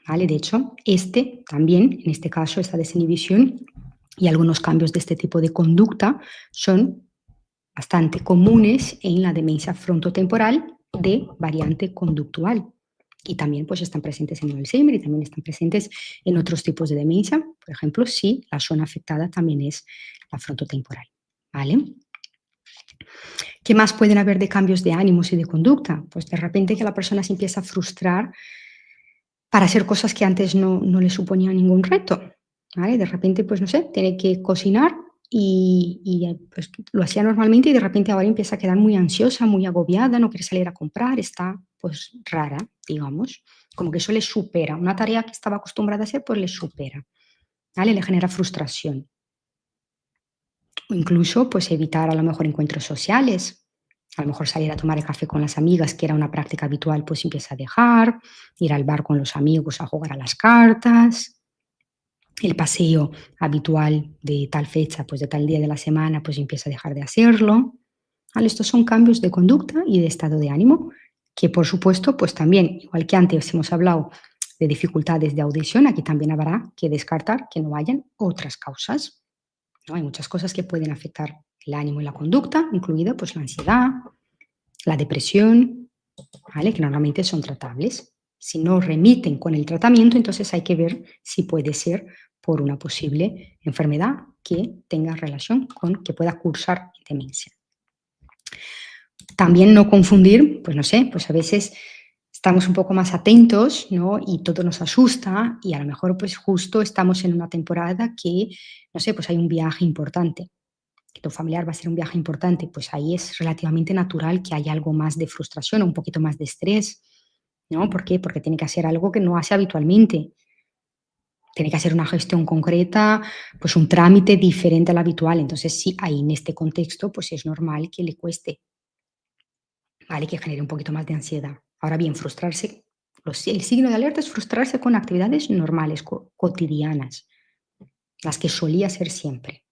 ¿vale? De hecho, este también, en este caso, esta desinhibición y algunos cambios de este tipo de conducta son bastante comunes en la demencia frontotemporal de variante conductual. Y también pues están presentes en el Alzheimer y también están presentes en otros tipos de demencia, por ejemplo, si la zona afectada también es la frontotemporal, ¿vale? ¿Qué más pueden haber de cambios de ánimos y de conducta? Pues de repente que la persona se empieza a frustrar para hacer cosas que antes no le suponían ningún reto, ¿vale? De repente, pues no sé, tiene que cocinar pues, lo hacía normalmente y de repente ahora empieza a quedar muy ansiosa, muy agobiada, no quiere salir a comprar, está pues rara, digamos, como que eso le supera, una tarea que estaba acostumbrada a hacer, pues le supera, ¿vale? Le genera frustración. O incluso pues evitar a lo mejor encuentros sociales, a lo mejor salir a tomar el café con las amigas, que era una práctica habitual, pues empieza a dejar, ir al bar con los amigos a jugar a las cartas, el paseo habitual de tal fecha, pues de tal día de la semana, pues empieza a dejar de hacerlo. ¿Vale? Estos son cambios de conducta y de estado de ánimo que, por supuesto, pues también, igual que antes hemos hablado de dificultades de audición, aquí también habrá que descartar que no hayan otras causas, ¿no? Hay muchas cosas que pueden afectar el ánimo y la conducta, incluida pues la ansiedad, la depresión, ¿vale? Que normalmente son tratables. Si no remiten con el tratamiento, entonces hay que ver si puede ser por una posible enfermedad que tenga relación con que pueda cursar demencia. También no confundir, pues no sé, pues a veces estamos un poco más atentos, ¿no? Y todo nos asusta y a lo mejor pues justo estamos en una temporada que, no sé, pues hay un viaje importante, que tu familiar va a ser un viaje importante, pues ahí es relativamente natural que haya algo más de frustración o un poquito más de estrés, ¿no? ¿Por qué? Porque tiene que hacer algo que no hace habitualmente. Tiene que hacer una gestión concreta, pues un trámite diferente al habitual. Entonces, sí, ahí en este contexto, pues es normal que le cueste, ¿vale? Que genere un poquito más de ansiedad. Ahora bien, frustrarse, el signo de alerta es frustrarse con actividades normales, cotidianas, las que solía hacer siempre.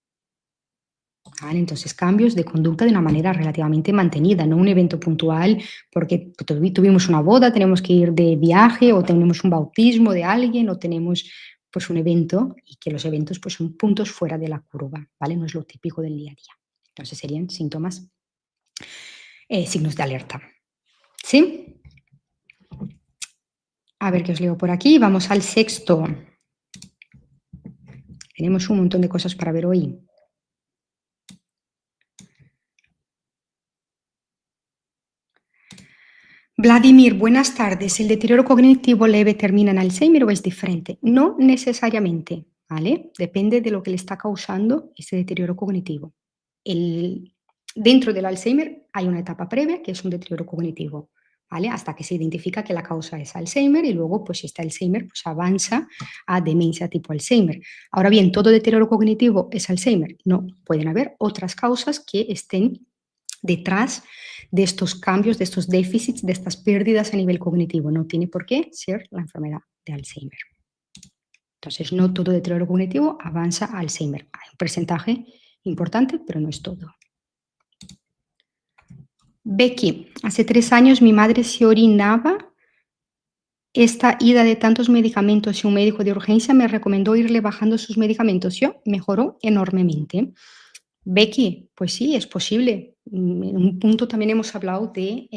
¿Vale? Entonces, cambios de conducta de una manera relativamente mantenida, no un evento puntual, porque tuvimos una boda, tenemos que ir de viaje, o tenemos un bautismo de alguien, o tenemos pues un evento, y que los eventos pues son puntos fuera de la curva, ¿vale? No es lo típico del día a día. Entonces serían síntomas, signos de alerta. ¿Sí? A ver qué os leo por aquí. Vamos al sexto. Tenemos un montón de cosas para ver hoy. Vladimir, buenas tardes. ¿El deterioro cognitivo leve termina en Alzheimer o es diferente? No necesariamente, ¿vale? Depende de lo que le está causando ese deterioro cognitivo. Dentro del Alzheimer hay una etapa previa que es un deterioro cognitivo, ¿vale? Hasta que se identifica que la causa es Alzheimer y luego, pues, si este Alzheimer pues, avanza a demencia tipo Alzheimer. Ahora bien, ¿todo deterioro cognitivo es Alzheimer? No, pueden haber otras causas que estén detrás de estos cambios, de estos déficits, de estas pérdidas a nivel cognitivo. No tiene por qué ser la enfermedad de Alzheimer. Entonces, no todo deterioro cognitivo avanza a Alzheimer. Hay un porcentaje importante, pero no es todo. Becky, hace 3 años mi madre se orinaba. Esta ida de tantos medicamentos y un médico de urgencia me recomendó irle bajando sus medicamentos. Yo mejoró enormemente. Becky, pues sí, es posible. En un punto también hemos hablado de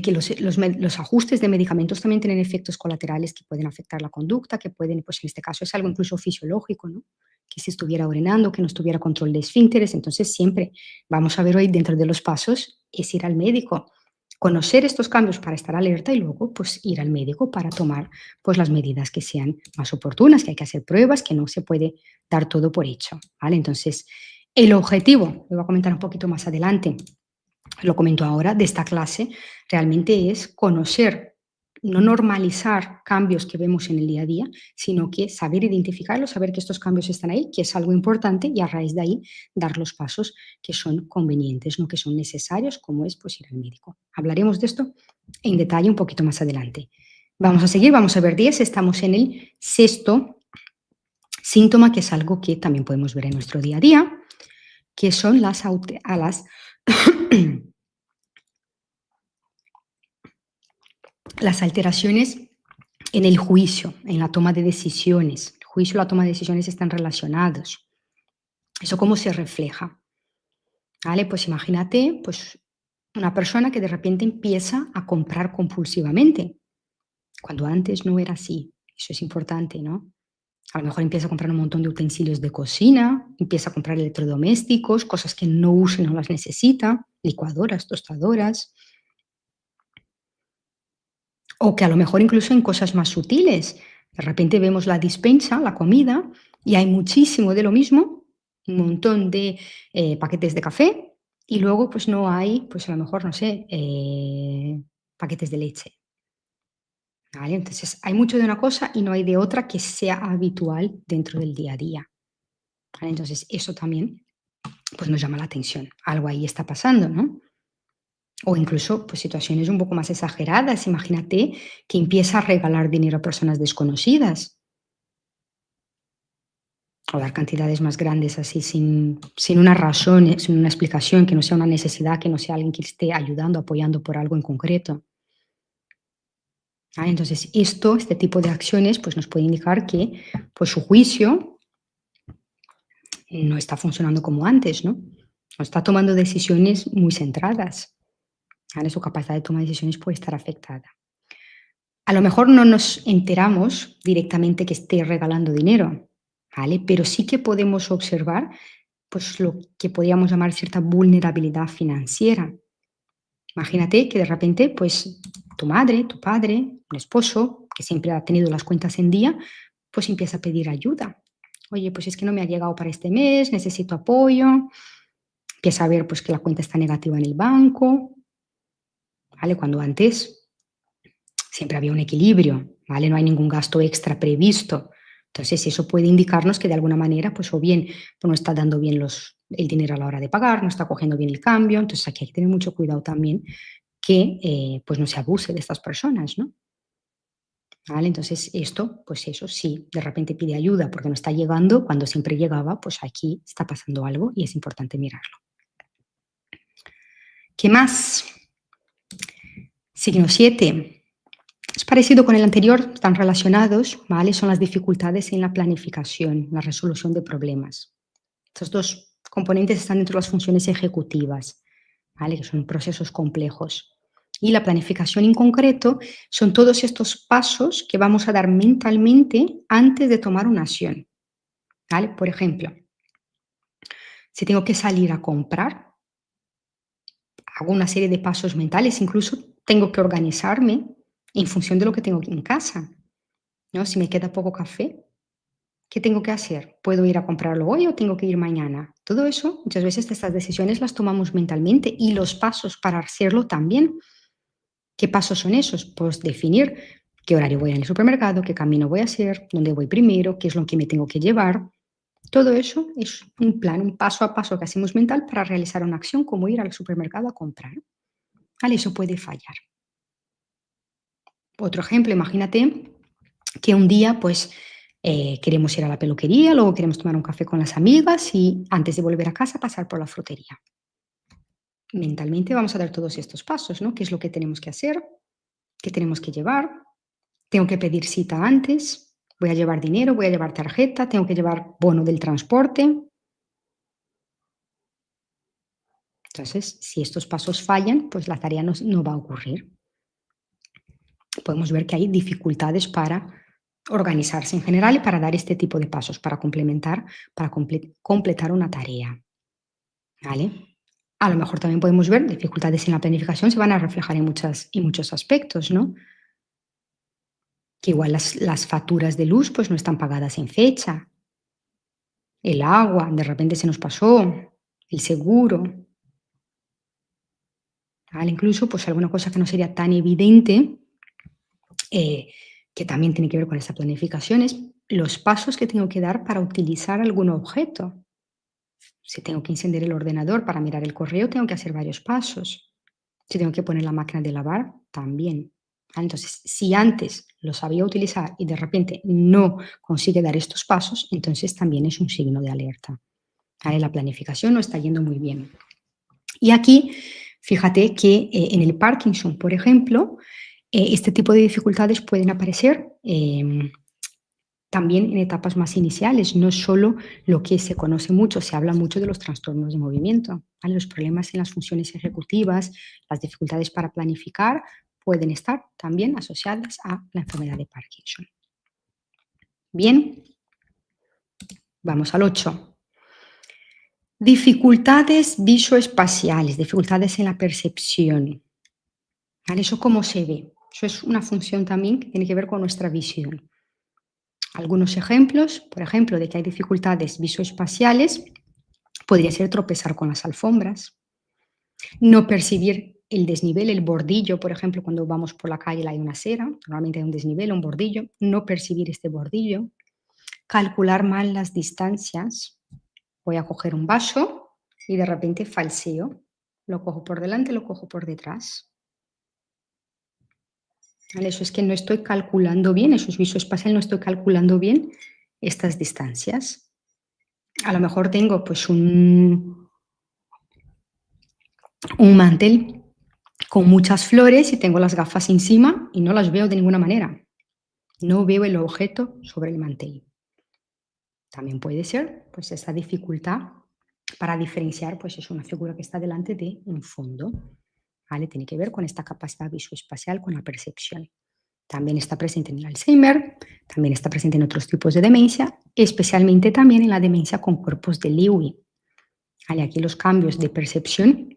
que los ajustes de medicamentos también tienen efectos colaterales que pueden afectar la conducta, que pueden, pues en este caso es algo incluso fisiológico, ¿no? Que si estuviera orinando, que no estuviera control de esfínteres, entonces siempre vamos a ver hoy dentro de los pasos es ir al médico, conocer estos cambios para estar alerta y luego pues ir al médico para tomar pues las medidas que sean más oportunas, que hay que hacer pruebas, que no se puede dar todo por hecho, ¿vale? Entonces, el objetivo, lo voy a comentar un poquito más adelante, lo comento ahora, de esta clase, realmente es conocer, no normalizar cambios que vemos en el día a día, sino que saber identificarlos, saber que estos cambios están ahí, que es algo importante y a raíz de ahí dar los pasos que son convenientes, no que son necesarios, como es pues ir al médico. Hablaremos de esto en detalle un poquito más adelante. Vamos a seguir, vamos a ver 10, estamos en el sexto síntoma, que es algo que también podemos ver en nuestro día a día, que son las las alteraciones en el juicio, en la toma de decisiones. El juicio y la toma de decisiones están relacionados. ¿Eso cómo se refleja? ¿Vale? Pues imagínate pues, una persona que de repente empieza a comprar compulsivamente, cuando antes no era así. Eso es importante, ¿no? A lo mejor empieza a comprar un montón de utensilios de cocina, empieza a comprar electrodomésticos, cosas que no usa y no las necesita, licuadoras, tostadoras, o que a lo mejor incluso en cosas más sutiles. De repente vemos la dispensa, la comida, y hay muchísimo de lo mismo, un montón de paquetes de café, y luego pues no hay, pues a lo mejor, no sé, paquetes de leche. ¿Vale? Entonces hay mucho de una cosa y no hay de otra que sea habitual dentro del día a día. ¿Vale? Entonces eso también pues nos llama la atención. Algo ahí está pasando, ¿no? O incluso, pues, situaciones un poco más exageradas. Imagínate que empieza a regalar dinero a personas desconocidas, o dar cantidades más grandes así sin una razón, sin una explicación, que no sea una necesidad, que no sea alguien que esté ayudando, apoyando por algo en concreto. ¿vale? Entonces, este tipo de acciones, pues nos puede indicar que pues, su juicio no está funcionando como antes, ¿no? No está tomando decisiones muy centradas, ¿vale? Su capacidad de toma de decisiones puede estar afectada. A lo mejor no nos enteramos directamente que esté regalando dinero, ¿vale? Pero sí que podemos observar, pues, lo que podríamos llamar cierta vulnerabilidad financiera. Imagínate que de repente, pues, tu madre, tu padre, un esposo que siempre ha tenido las cuentas en día, pues empieza a pedir ayuda. Oye, pues es que no me ha llegado para este mes, necesito apoyo. Empieza a ver, pues, que la cuenta está negativa en el banco, ¿vale? Cuando antes siempre había un equilibrio, ¿vale? No hay ningún gasto extra previsto. Entonces, eso puede indicarnos que de alguna manera, pues o bien pues, no está dando bien el dinero a la hora de pagar, no está cogiendo bien el cambio. Entonces, aquí hay que tener mucho cuidado también que pues no se abuse de estas personas, ¿no? ¿Vale? Entonces, esto, pues eso, sí, de repente pide ayuda porque no está llegando, cuando siempre llegaba, pues aquí está pasando algo y es importante mirarlo. ¿Qué más? Signo 7. Es parecido con el anterior, están relacionados, ¿vale? Son las dificultades en la planificación, la resolución de problemas. Estos dos componentes están dentro de las funciones ejecutivas, ¿vale? Que son procesos complejos. Y la planificación en concreto son todos estos pasos que vamos a dar mentalmente antes de tomar una acción, ¿vale? Por ejemplo, si tengo que salir a comprar, hago una serie de pasos mentales, incluso tengo que organizarme en función de lo que tengo en casa, ¿no? Si me queda poco café, ¿qué tengo que hacer? ¿Puedo ir a comprarlo hoy o tengo que ir mañana? Todo eso, muchas veces estas decisiones las tomamos mentalmente y los pasos para hacerlo también. ¿Qué pasos son esos? Pues definir qué horario voy al supermercado, qué camino voy a hacer, dónde voy primero, qué es lo que me tengo que llevar. Todo eso es un plan, un paso a paso que hacemos mental para realizar una acción como ir al supermercado a comprar. ¿Vale? Eso puede fallar. Otro ejemplo, imagínate que un día pues queremos ir a la peluquería, luego queremos tomar un café con las amigas y antes de volver a casa pasar por la frutería. Mentalmente vamos a dar todos estos pasos, ¿no? ¿Qué es lo que tenemos que hacer? ¿Qué tenemos que llevar? Tengo que pedir cita antes, voy a llevar dinero, voy a llevar tarjeta, tengo que llevar bono del transporte. Entonces, si estos pasos fallan, pues la tarea no va a ocurrir. Podemos ver que hay dificultades para organizarse en general y para dar este tipo de pasos, para complementar, para completar una tarea. ¿Vale? A lo mejor también podemos ver dificultades en la planificación, se van a reflejar en muchos aspectos, ¿no? Que igual las facturas de luz pues no están pagadas en fecha, el agua, de repente se nos pasó, el seguro, ¿vale? Incluso pues alguna cosa que no sería tan evidente, eh, que también tiene que ver con esta planificación, es los pasos que tengo que dar para utilizar algún objeto. Si tengo que encender el ordenador para mirar el correo, tengo que hacer varios pasos. Si tengo que poner la máquina de lavar, también. Entonces, si antes lo sabía utilizar y de repente no consigue dar estos pasos, entonces también es un signo de alerta. ¿Vale? La planificación no está yendo muy bien. Y aquí, fíjate que en el Parkinson, por ejemplo, este tipo de dificultades pueden aparecer también en etapas más iniciales, no solo lo que se conoce mucho, se habla mucho de los trastornos de movimiento, ¿vale? Los problemas en las funciones ejecutivas, las dificultades para planificar pueden estar también asociadas a la enfermedad de Parkinson. Bien, vamos al 8. Dificultades visoespaciales, dificultades en la percepción. ¿Vale? ¿Eso cómo se ve? Eso es una función también que tiene que ver con nuestra visión. Algunos ejemplos, por ejemplo, de que hay dificultades visoespaciales, podría ser tropezar con las alfombras, no percibir el desnivel, el bordillo, por ejemplo, cuando vamos por la calle y hay una acera, normalmente hay un desnivel, un bordillo, no percibir este bordillo, calcular mal las distancias. Voy a coger un vaso y de repente falseo, lo cojo por delante, lo cojo por detrás. ¿Vale? Eso es que no estoy calculando bien, eso es visoespacial, no estoy calculando bien estas distancias. A lo mejor tengo pues un mantel con muchas flores y tengo las gafas encima y no las veo de ninguna manera. No veo el objeto sobre el mantel. También puede ser, pues, esta dificultad para diferenciar, pues, es una figura que está delante de un fondo, ¿vale? Tiene que ver con esta capacidad visoespacial, con la percepción. También está presente en el Alzheimer, también está presente en otros tipos de demencia, especialmente también en la demencia con cuerpos de Lewy. ¿Vale? Aquí los cambios de percepción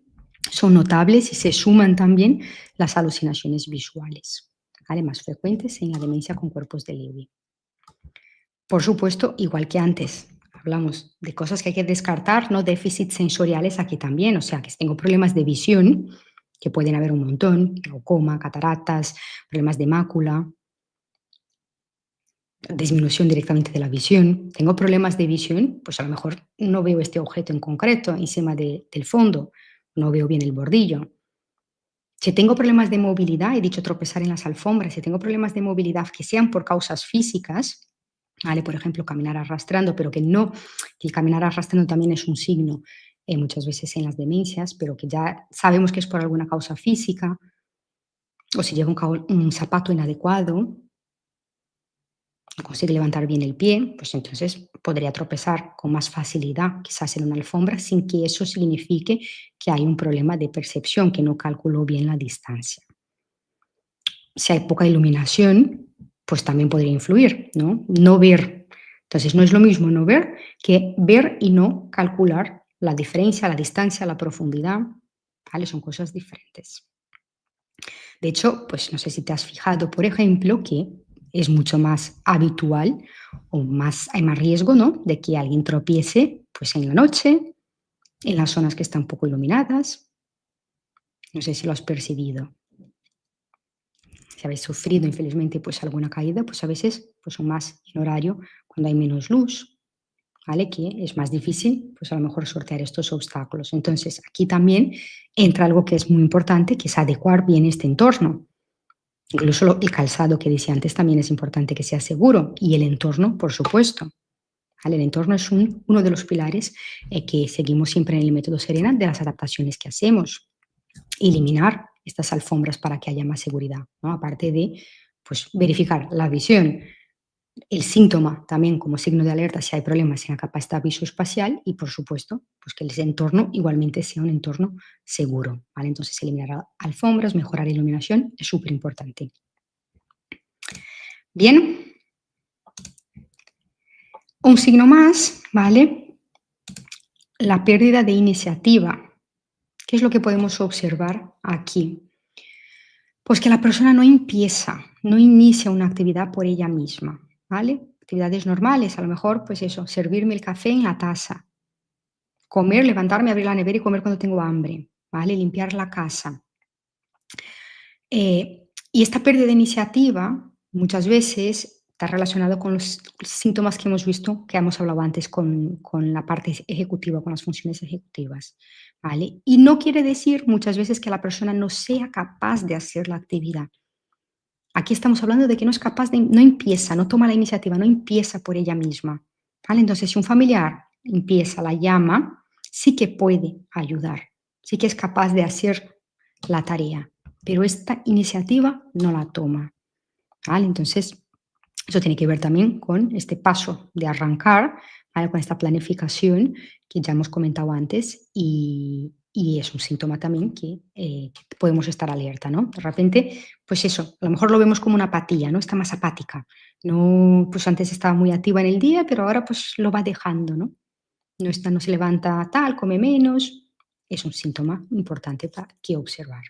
son notables y se suman también las alucinaciones visuales, ¿vale? Más frecuentes en la demencia con cuerpos de Lewy. Por supuesto, igual que antes, hablamos de cosas que hay que descartar, ¿no? Déficits sensoriales aquí también, o sea, que si tengo problemas de visión, que pueden haber un montón, glaucoma, cataratas, problemas de mácula, disminución directamente de la visión. Tengo problemas de visión, pues a lo mejor no veo este objeto en concreto encima del fondo, no veo bien el bordillo. Si tengo problemas de movilidad, he dicho tropezar en las alfombras, si tengo problemas de movilidad que sean por causas físicas, ¿vale? Por ejemplo, caminar arrastrando, pero que el caminar arrastrando también es un signo muchas veces en las demencias, pero que ya sabemos que es por alguna causa física, o si llevo un zapato inadecuado, no consigue levantar bien el pie, pues entonces podría tropezar con más facilidad, quizás en una alfombra, sin que eso signifique que hay un problema de percepción, que no calculó bien la distancia. Si hay poca iluminación, pues también podría influir, ¿no? No ver. Entonces no es lo mismo no ver que ver y no calcular la diferencia, la distancia, la profundidad, ¿vale? Son cosas diferentes. De hecho, pues no sé si te has fijado, por ejemplo, que es mucho más habitual o hay más riesgo, ¿no? De que alguien tropiece pues en la noche, en las zonas que están poco iluminadas. No sé si lo has percibido. Si habéis sufrido infelizmente pues alguna caída, pues a veces pues son más en horario cuando hay menos luz, ¿vale? Que es más difícil pues a lo mejor sortear estos obstáculos. Entonces aquí también entra algo que es muy importante, que es adecuar bien este entorno. Incluso el calzado que decía antes también es importante que sea seguro y el entorno, por supuesto. ¿Vale? El entorno es uno de los pilares que seguimos siempre en el método Serena de las adaptaciones que hacemos. Eliminar estas alfombras para que haya más seguridad, ¿no? Aparte de pues, verificar la visión, el síntoma también como signo de alerta si hay problemas en la capacidad visoespacial y, por supuesto, pues que el entorno igualmente sea un entorno seguro. ¿Vale? Entonces, eliminar alfombras, mejorar la iluminación es súper importante. Bien, un signo más, ¿vale? La pérdida de iniciativa. ¿Qué es lo que podemos observar aquí? Pues que la persona no inicia una actividad por ella misma, ¿vale? Actividades normales, a lo mejor, pues eso, servirme el café en la taza, comer, levantarme, abrir la nevera y comer cuando tengo hambre, ¿vale? Limpiar la casa. Y esta pérdida de iniciativa muchas veces está relacionado con los síntomas que hemos visto, que hemos hablado antes con la parte ejecutiva, con las funciones ejecutivas, ¿vale? Y no quiere decir muchas veces que la persona no sea capaz de hacer la actividad. Aquí estamos hablando de que no es capaz no empieza, no toma la iniciativa, no empieza por ella misma, ¿vale? Entonces, si un familiar empieza, la llama, sí que puede ayudar, sí que es capaz de hacer la tarea, pero esta iniciativa no la toma, ¿vale? Entonces, eso tiene que ver también con este paso de arrancar, ¿vale? Con esta planificación que ya hemos comentado antes y es un síntoma también que podemos estar alerta, ¿no? De repente, pues eso, a lo mejor lo vemos como una apatía, ¿no? Está más apática. No, pues antes estaba muy activa en el día, pero ahora pues lo va dejando, ¿no? No se levanta tal, come menos. Es un síntoma importante para que observar.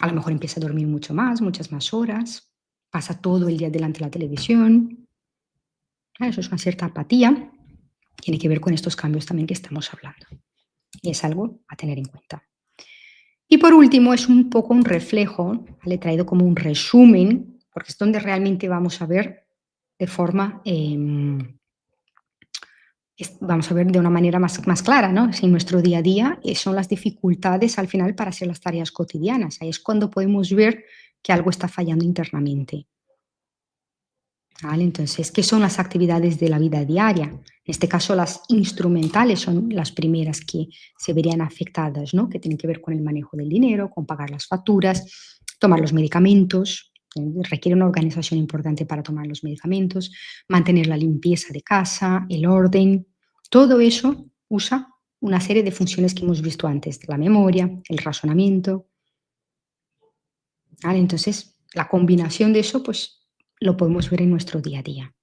A lo mejor empieza a dormir mucho más, muchas más horas, pasa todo el día delante de la televisión. Eso es una cierta apatía. Tiene que ver con estos cambios también que estamos hablando. Y es algo a tener en cuenta. Y por último, es un poco un reflejo, le he traído como un resumen, porque es donde realmente vamos a ver de forma, vamos a ver de una manera más clara, ¿no? Si en nuestro día a día son las dificultades al final para hacer las tareas cotidianas. Ahí es cuando podemos ver que algo está fallando internamente. ¿vale? Entonces, ¿qué son las actividades de la vida diaria? En este caso, las instrumentales son las primeras que se verían afectadas, ¿no? Que tienen que ver con el manejo del dinero, con pagar las facturas, tomar los medicamentos. Requiere una organización importante para tomar los medicamentos, mantener la limpieza de casa, el orden. Todo eso usa una serie de funciones que hemos visto antes, la memoria, el razonamiento. ¿Vale? Entonces, la combinación de eso, pues lo podemos ver en nuestro día a día.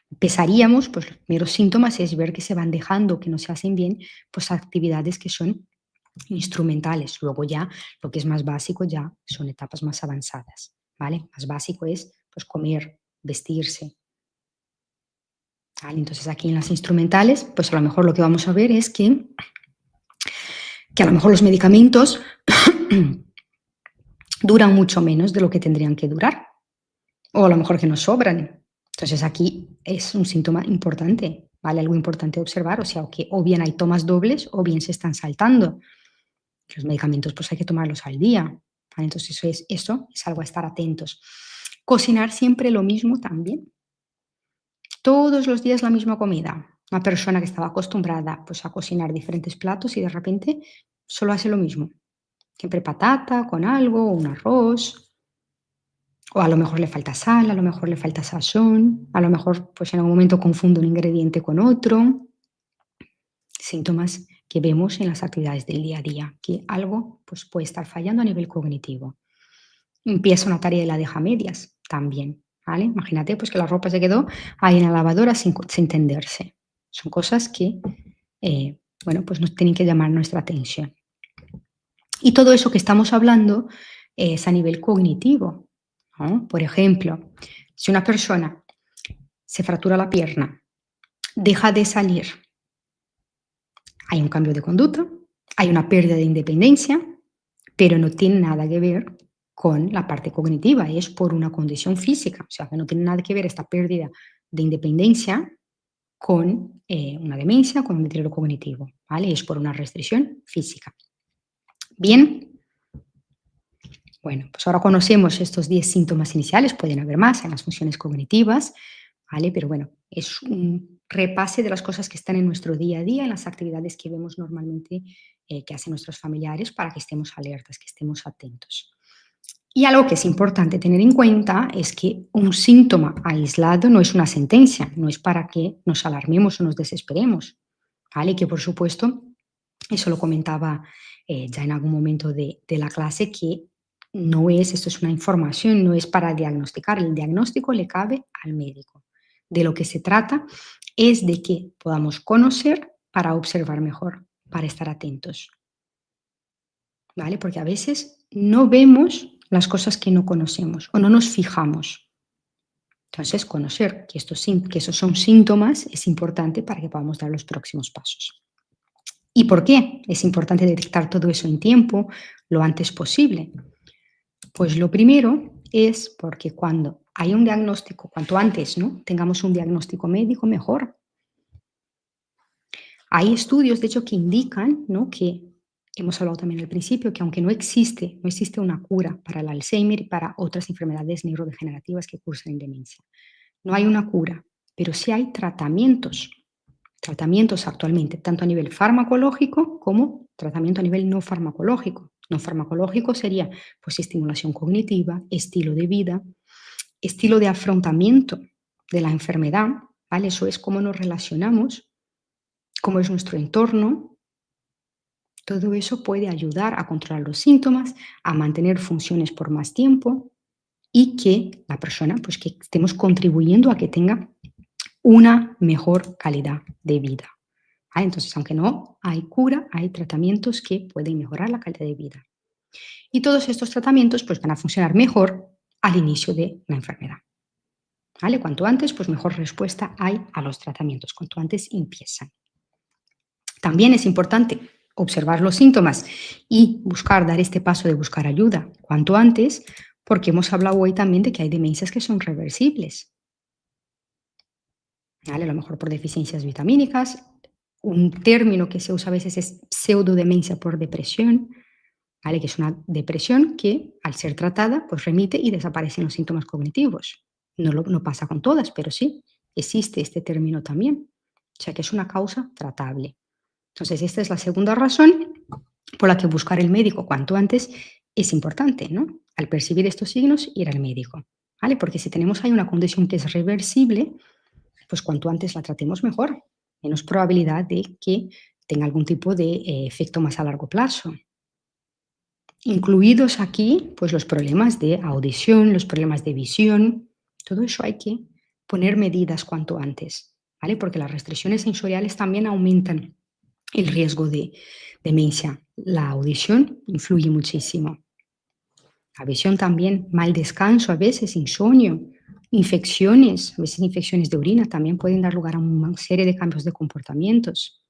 Empezaríamos, pues los primeros síntomas es ver que se van dejando, que no se hacen bien, pues actividades que son instrumentales. Luego ya lo que es más básico ya son etapas más avanzadas, ¿vale? Más básico es pues comer, vestirse, ¿vale? Entonces aquí en las instrumentales, pues a lo mejor lo que vamos a ver es que a lo mejor los medicamentos duran mucho menos de lo que tendrían que durar, o a lo mejor que nos sobran. Entonces aquí es un síntoma importante, ¿vale? Algo importante a observar, o sea, que o bien hay tomas dobles o bien se están saltando. Los medicamentos pues hay que tomarlos al día, ¿vale? Entonces eso es algo a estar atentos. Cocinar siempre lo mismo también. Todos los días la misma comida. Una persona que estaba acostumbrada pues a cocinar diferentes platos y de repente solo hace lo mismo. Siempre patata con algo, un arroz, o a lo mejor le falta sal, a lo mejor le falta sazón, a lo mejor pues en algún momento confunde un ingrediente con otro. Síntomas que vemos en las actividades del día a día, que algo pues, puede estar fallando a nivel cognitivo. Empieza una tarea y la deja a medias también, ¿vale? Imagínate pues que la ropa se quedó ahí en la lavadora sin tenderse. Son cosas que, bueno, pues nos tienen que llamar nuestra atención. Y todo eso que estamos hablando es a nivel cognitivo, ¿no? Por ejemplo, si una persona se fractura la pierna, deja de salir, hay un cambio de conducta, hay una pérdida de independencia, pero no tiene nada que ver con la parte cognitiva, es por una condición física, o sea, que no tiene nada que ver esta pérdida de independencia con una demencia, con un deterioro cognitivo, ¿vale? Es por una restricción física. Bien, bueno, pues ahora conocemos estos 10 síntomas iniciales, pueden haber más en las funciones cognitivas, ¿vale? Pero bueno, es un repase de las cosas que están en nuestro día a día, en las actividades que vemos normalmente que hacen nuestros familiares para que estemos alertas, que estemos atentos. Y algo que es importante tener en cuenta es que un síntoma aislado no es una sentencia, no es para que nos alarmemos o nos desesperemos, ¿vale? Que por supuesto, eso lo comentaba ya en algún momento de la clase, que no es, esto es una información, no es para diagnosticar, el diagnóstico le cabe al médico. De lo que se trata es de que podamos conocer para observar mejor, para estar atentos, ¿vale? Porque a veces no vemos las cosas que no conocemos o no nos fijamos. Entonces, conocer que esos son síntomas es importante para que podamos dar los próximos pasos. ¿Y por qué es importante detectar todo eso en tiempo, lo antes posible? Pues lo primero es porque cuando hay un diagnóstico, cuanto antes, ¿no?, tengamos un diagnóstico médico, mejor. Hay estudios, de hecho, que indican, ¿no?, que hemos hablado también al principio, que aunque no existe una cura para el Alzheimer y para otras enfermedades neurodegenerativas que cursan en demencia. No hay una cura, pero sí hay tratamientos actualmente, tanto a nivel farmacológico como tratamiento a nivel no farmacológico. No farmacológico sería pues estimulación cognitiva, estilo de vida, estilo de afrontamiento de la enfermedad, ¿vale? Eso es cómo nos relacionamos, cómo es nuestro entorno. Todo eso puede ayudar a controlar los síntomas, a mantener funciones por más tiempo y que la persona, pues que estemos contribuyendo a que tenga una mejor calidad de vida. Entonces, aunque no hay cura, hay tratamientos que pueden mejorar la calidad de vida. Y todos estos tratamientos pues, van a funcionar mejor al inicio de la enfermedad. ¿Vale? Cuanto antes, pues mejor respuesta hay a los tratamientos, cuanto antes empiezan. También es importante observar los síntomas y buscar, dar este paso de buscar ayuda cuanto antes, porque hemos hablado hoy también de que hay demencias que son reversibles. ¿Vale? A lo mejor por deficiencias vitamínicas. Un término que se usa a veces es pseudodemencia por depresión, ¿vale? Que es una depresión que al ser tratada pues remite y desaparecen los síntomas cognitivos. No pasa con todas, pero sí existe este término también. O sea que es una causa tratable. Entonces, esta es la segunda razón por la que buscar el médico cuanto antes es importante, ¿no? Al percibir estos signos, ir al médico, ¿vale? Porque si tenemos ahí una condición que es reversible, pues cuanto antes la tratemos mejor, menos probabilidad de que tenga algún tipo de efecto más a largo plazo. Incluidos aquí, pues los problemas de audición, los problemas de visión, todo eso hay que poner medidas cuanto antes, ¿vale? Porque las restricciones sensoriales también aumentan el riesgo de demencia. La audición influye muchísimo. La visión también, mal descanso a veces, insomnio, infecciones, a veces infecciones de orina también pueden dar lugar a una serie de cambios de comportamientos.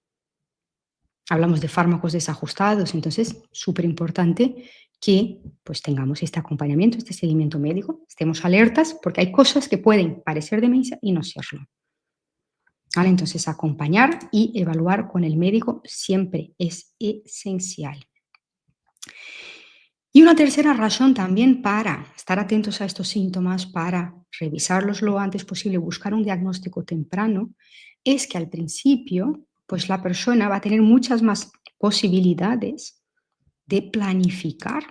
Hablamos de fármacos desajustados, entonces súper importante que pues tengamos este acompañamiento, este seguimiento médico, estemos alertas porque hay cosas que pueden parecer demencia y no serlo. ¿Vale? Entonces acompañar y evaluar con el médico siempre es esencial. Y una tercera razón también para estar atentos a estos síntomas, para revisarlos lo antes posible, buscar un diagnóstico temprano, es que al principio, pues la persona va a tener muchas más posibilidades de planificar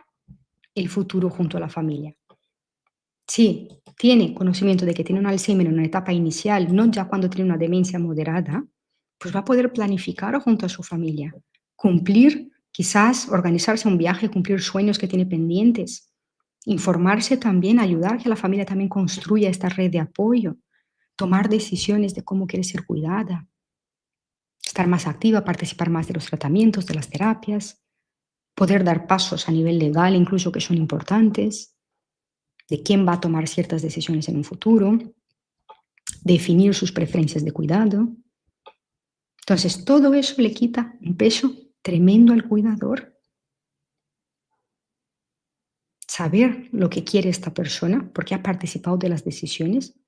el futuro junto a la familia. Si tiene conocimiento de que tiene un Alzheimer en una etapa inicial, no ya cuando tiene una demencia moderada, pues va a poder planificar junto a su familia, cumplir, quizás organizarse un viaje, cumplir sueños que tiene pendientes, informarse también, ayudar a que la familia también construya esta red de apoyo, tomar decisiones de cómo quiere ser cuidada, estar más activa, participar más de los tratamientos, de las terapias, poder dar pasos a nivel legal incluso que son importantes, de quién va a tomar ciertas decisiones en un futuro, definir sus preferencias de cuidado. Entonces, todo eso le quita un peso tremendo al cuidador. Saber lo que quiere esta persona, porque ha participado de las decisiones,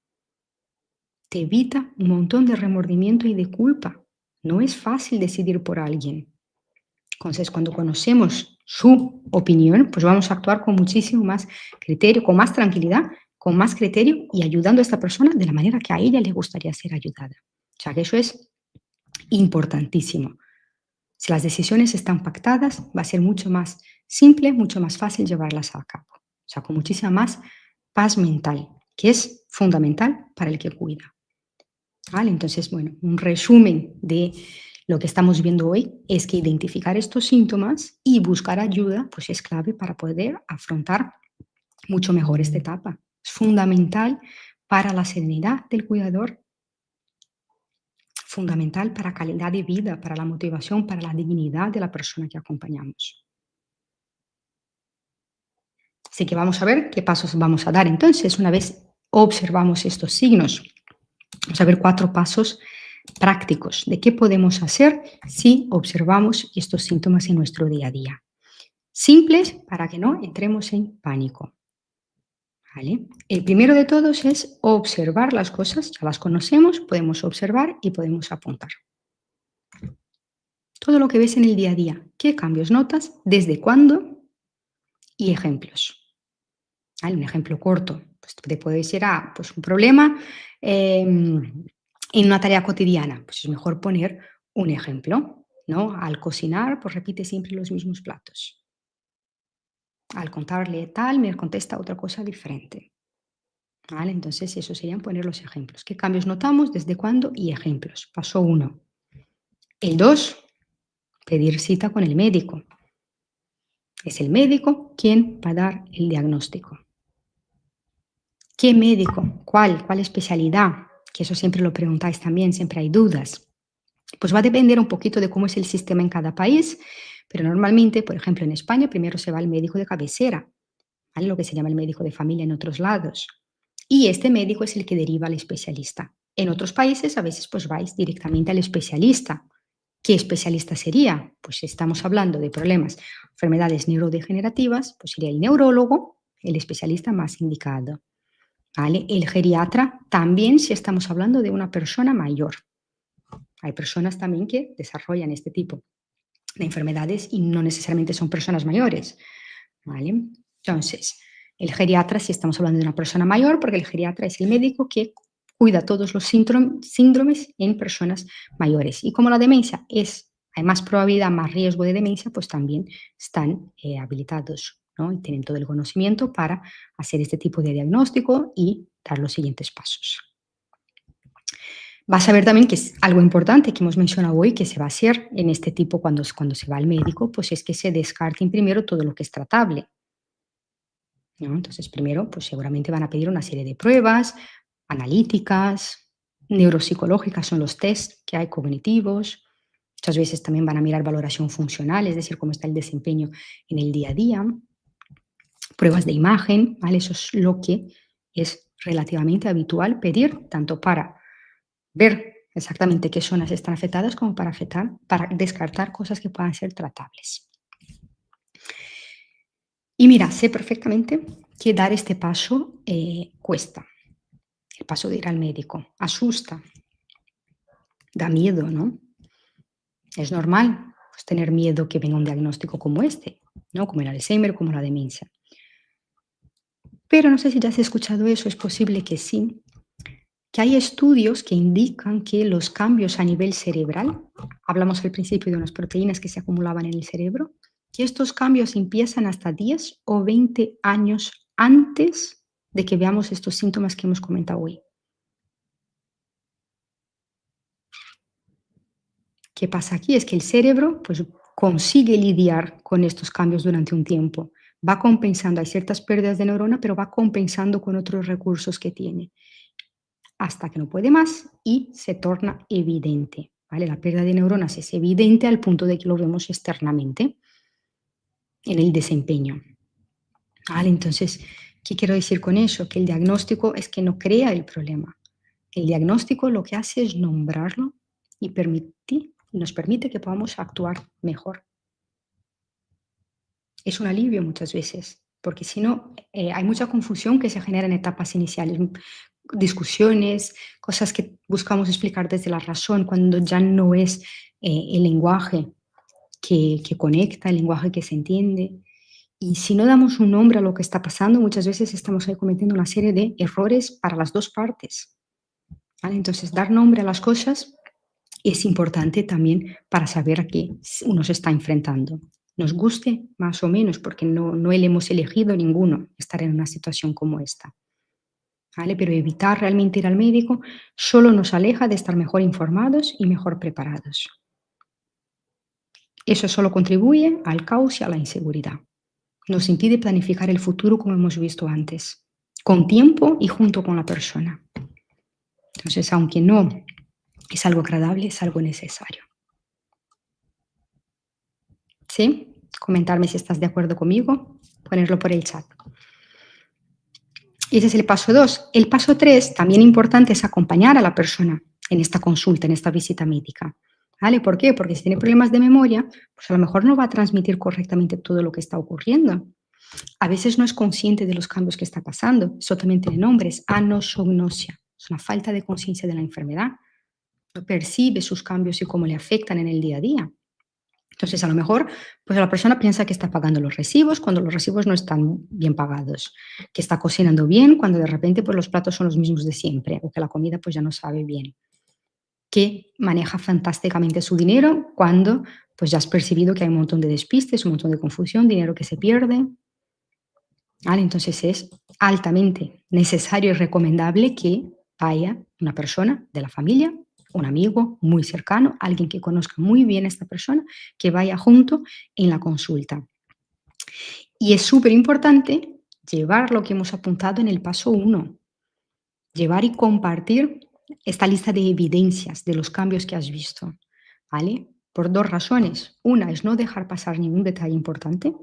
te evita un montón de remordimiento y de culpa. No es fácil decidir por alguien. Entonces, cuando conocemos su opinión, pues vamos a actuar con muchísimo más criterio, con más tranquilidad, con más criterio y ayudando a esta persona de la manera que a ella le gustaría ser ayudada. O sea, que eso es importantísimo. Si las decisiones están pactadas, va a ser mucho más simple, mucho más fácil llevarlas a cabo. O sea, con muchísima más paz mental, que es fundamental para el que cuida. ¿Vale? Entonces, bueno, un resumen de lo que estamos viendo hoy es que identificar estos síntomas y buscar ayuda pues es clave para poder afrontar mucho mejor esta etapa. Es fundamental para la serenidad del cuidador, fundamental para calidad de vida, para la motivación, para la dignidad de la persona que acompañamos. Así que vamos a ver qué pasos vamos a dar. Entonces, una vez observamos estos signos, vamos a ver 4 pasos prácticos de qué podemos hacer si observamos estos síntomas en nuestro día a día. Simples para que no entremos en pánico. ¿Vale? El primero de todos es observar las cosas, ya las conocemos, podemos observar y podemos apuntar. Todo lo que ves en el día a día, qué cambios notas, desde cuándo y ejemplos. ¿Vale? Un ejemplo corto, pues te puede decir, pues un problema en una tarea cotidiana, pues es mejor poner un ejemplo, ¿no? Al cocinar, pues repite siempre los mismos platos. Al contarle tal, me contesta otra cosa diferente. ¿Vale? Entonces, eso serían poner los ejemplos. ¿Qué cambios notamos? ¿Desde cuándo? Y ejemplos. Paso 1. El 2, pedir cita con el médico. Es el médico quien va a dar el diagnóstico. ¿Qué médico? ¿Cuál? ¿Cuál especialidad? Que eso siempre lo preguntáis también, siempre hay dudas. Pues va a depender un poquito de cómo es el sistema en cada país, pero normalmente, por ejemplo, en España primero se va al médico de cabecera, ¿vale? Lo que se llama el médico de familia en otros lados. Y este médico es el que deriva al especialista. En otros países a veces pues vais directamente al especialista. ¿Qué especialista sería? Pues si estamos hablando de problemas, enfermedades neurodegenerativas, pues sería el neurólogo, el especialista más indicado. ¿Vale? El geriatra también si estamos hablando de una persona mayor. Hay personas también que desarrollan este tipo de enfermedades y no necesariamente son personas mayores. ¿Vale? Entonces, El geriatra, si estamos hablando de una persona mayor, porque el geriatra es el médico que cuida todos los síndromes en personas mayores. Y como la demencia hay más probabilidad, más riesgo de demencia, pues también están habilitados, ¿no? Y tienen todo el conocimiento para hacer este tipo de diagnóstico y dar los siguientes pasos. Vas a ver también que es algo importante que hemos mencionado hoy, que se va a hacer en este tipo cuando se va al médico, pues es que se descarten primero todo lo que es tratable, ¿no? Entonces, primero, pues seguramente van a pedir una serie de pruebas analíticas, neuropsicológicas, son los test que hay cognitivos. Muchas veces también van a mirar valoración funcional, es decir, cómo está el desempeño en el día a día, pruebas de imagen, ¿vale? Eso es lo que es relativamente habitual pedir, tanto para ver exactamente qué zonas están afectadas como para descartar cosas que puedan ser tratables. Y mira, sé perfectamente que dar este paso cuesta. El paso de ir al médico asusta, da miedo, ¿no? Es normal pues, tener miedo que venga un diagnóstico como este, ¿no? Como el Alzheimer, como la demencia. Pero no sé si ya has escuchado eso, es posible que sí, que hay estudios que indican que los cambios a nivel cerebral, hablamos al principio de unas proteínas que se acumulaban en el cerebro, que estos cambios empiezan hasta 10 o 20 años antes de que veamos estos síntomas que hemos comentado hoy. ¿Qué pasa aquí? Es que el cerebro pues, consigue lidiar con estos cambios durante un tiempo. Va compensando, hay ciertas pérdidas de neurona, pero va compensando con otros recursos que tiene, hasta que no puede más y se torna evidente. ¿Vale? La pérdida de neuronas es evidente al punto de que lo vemos externamente en el desempeño. ¿Vale? Entonces, ¿qué quiero decir con eso? Que el diagnóstico es que no crea el problema. El diagnóstico lo que hace es nombrarlo y nos permite que podamos actuar mejor. Es un alivio muchas veces, porque si no, hay mucha confusión que se genera en etapas iniciales, discusiones, cosas que buscamos explicar desde la razón, cuando ya no es el lenguaje que conecta, el lenguaje que se entiende. Y si no damos un nombre a lo que está pasando, muchas veces estamos ahí cometiendo una serie de errores para las dos partes. ¿Vale? Entonces, dar nombre a las cosas es importante también para saber a qué uno se está enfrentando. Nos guste más o menos, porque no hemos elegido ninguno estar en una situación como esta. ¿Vale? Pero evitar realmente ir al médico solo nos aleja de estar mejor informados y mejor preparados. Eso solo contribuye al caos y a la inseguridad. Nos impide planificar el futuro como hemos visto antes, con tiempo y junto con la persona. Entonces, aunque no es algo agradable, es algo necesario. ¿Sí? Comentarme si estás de acuerdo conmigo, ponerlo por el chat. Y ese es el paso 2. El paso 3, también importante, es acompañar a la persona en esta consulta, en esta visita médica. ¿Vale? ¿Por qué? Porque si tiene problemas de memoria, pues a lo mejor no va a transmitir correctamente todo lo que está ocurriendo. A veces no es consciente de los cambios que está pasando. Eso también tiene nombre, es anosognosia. Es una falta de conciencia de la enfermedad. No percibe sus cambios y cómo le afectan en el día a día. Entonces, a lo mejor, pues la persona piensa que está pagando los recibos cuando los recibos no están bien pagados, que está cocinando bien cuando de repente pues, los platos son los mismos de siempre o que la comida pues ya no sabe bien, que maneja fantásticamente su dinero cuando pues ya has percibido que hay un montón de despistes, un montón de confusión, dinero que se pierde. ¿Vale? Entonces es altamente necesario y recomendable que vaya una persona de la familia, un amigo muy cercano, alguien que conozca muy bien a esta persona, que vaya junto en la consulta. Y es súper importante llevar lo que hemos apuntado en el paso 1, llevar y compartir esta lista de evidencias de los cambios que has visto, ¿vale? Por dos razones. Una es no dejar pasar ningún detalle importante.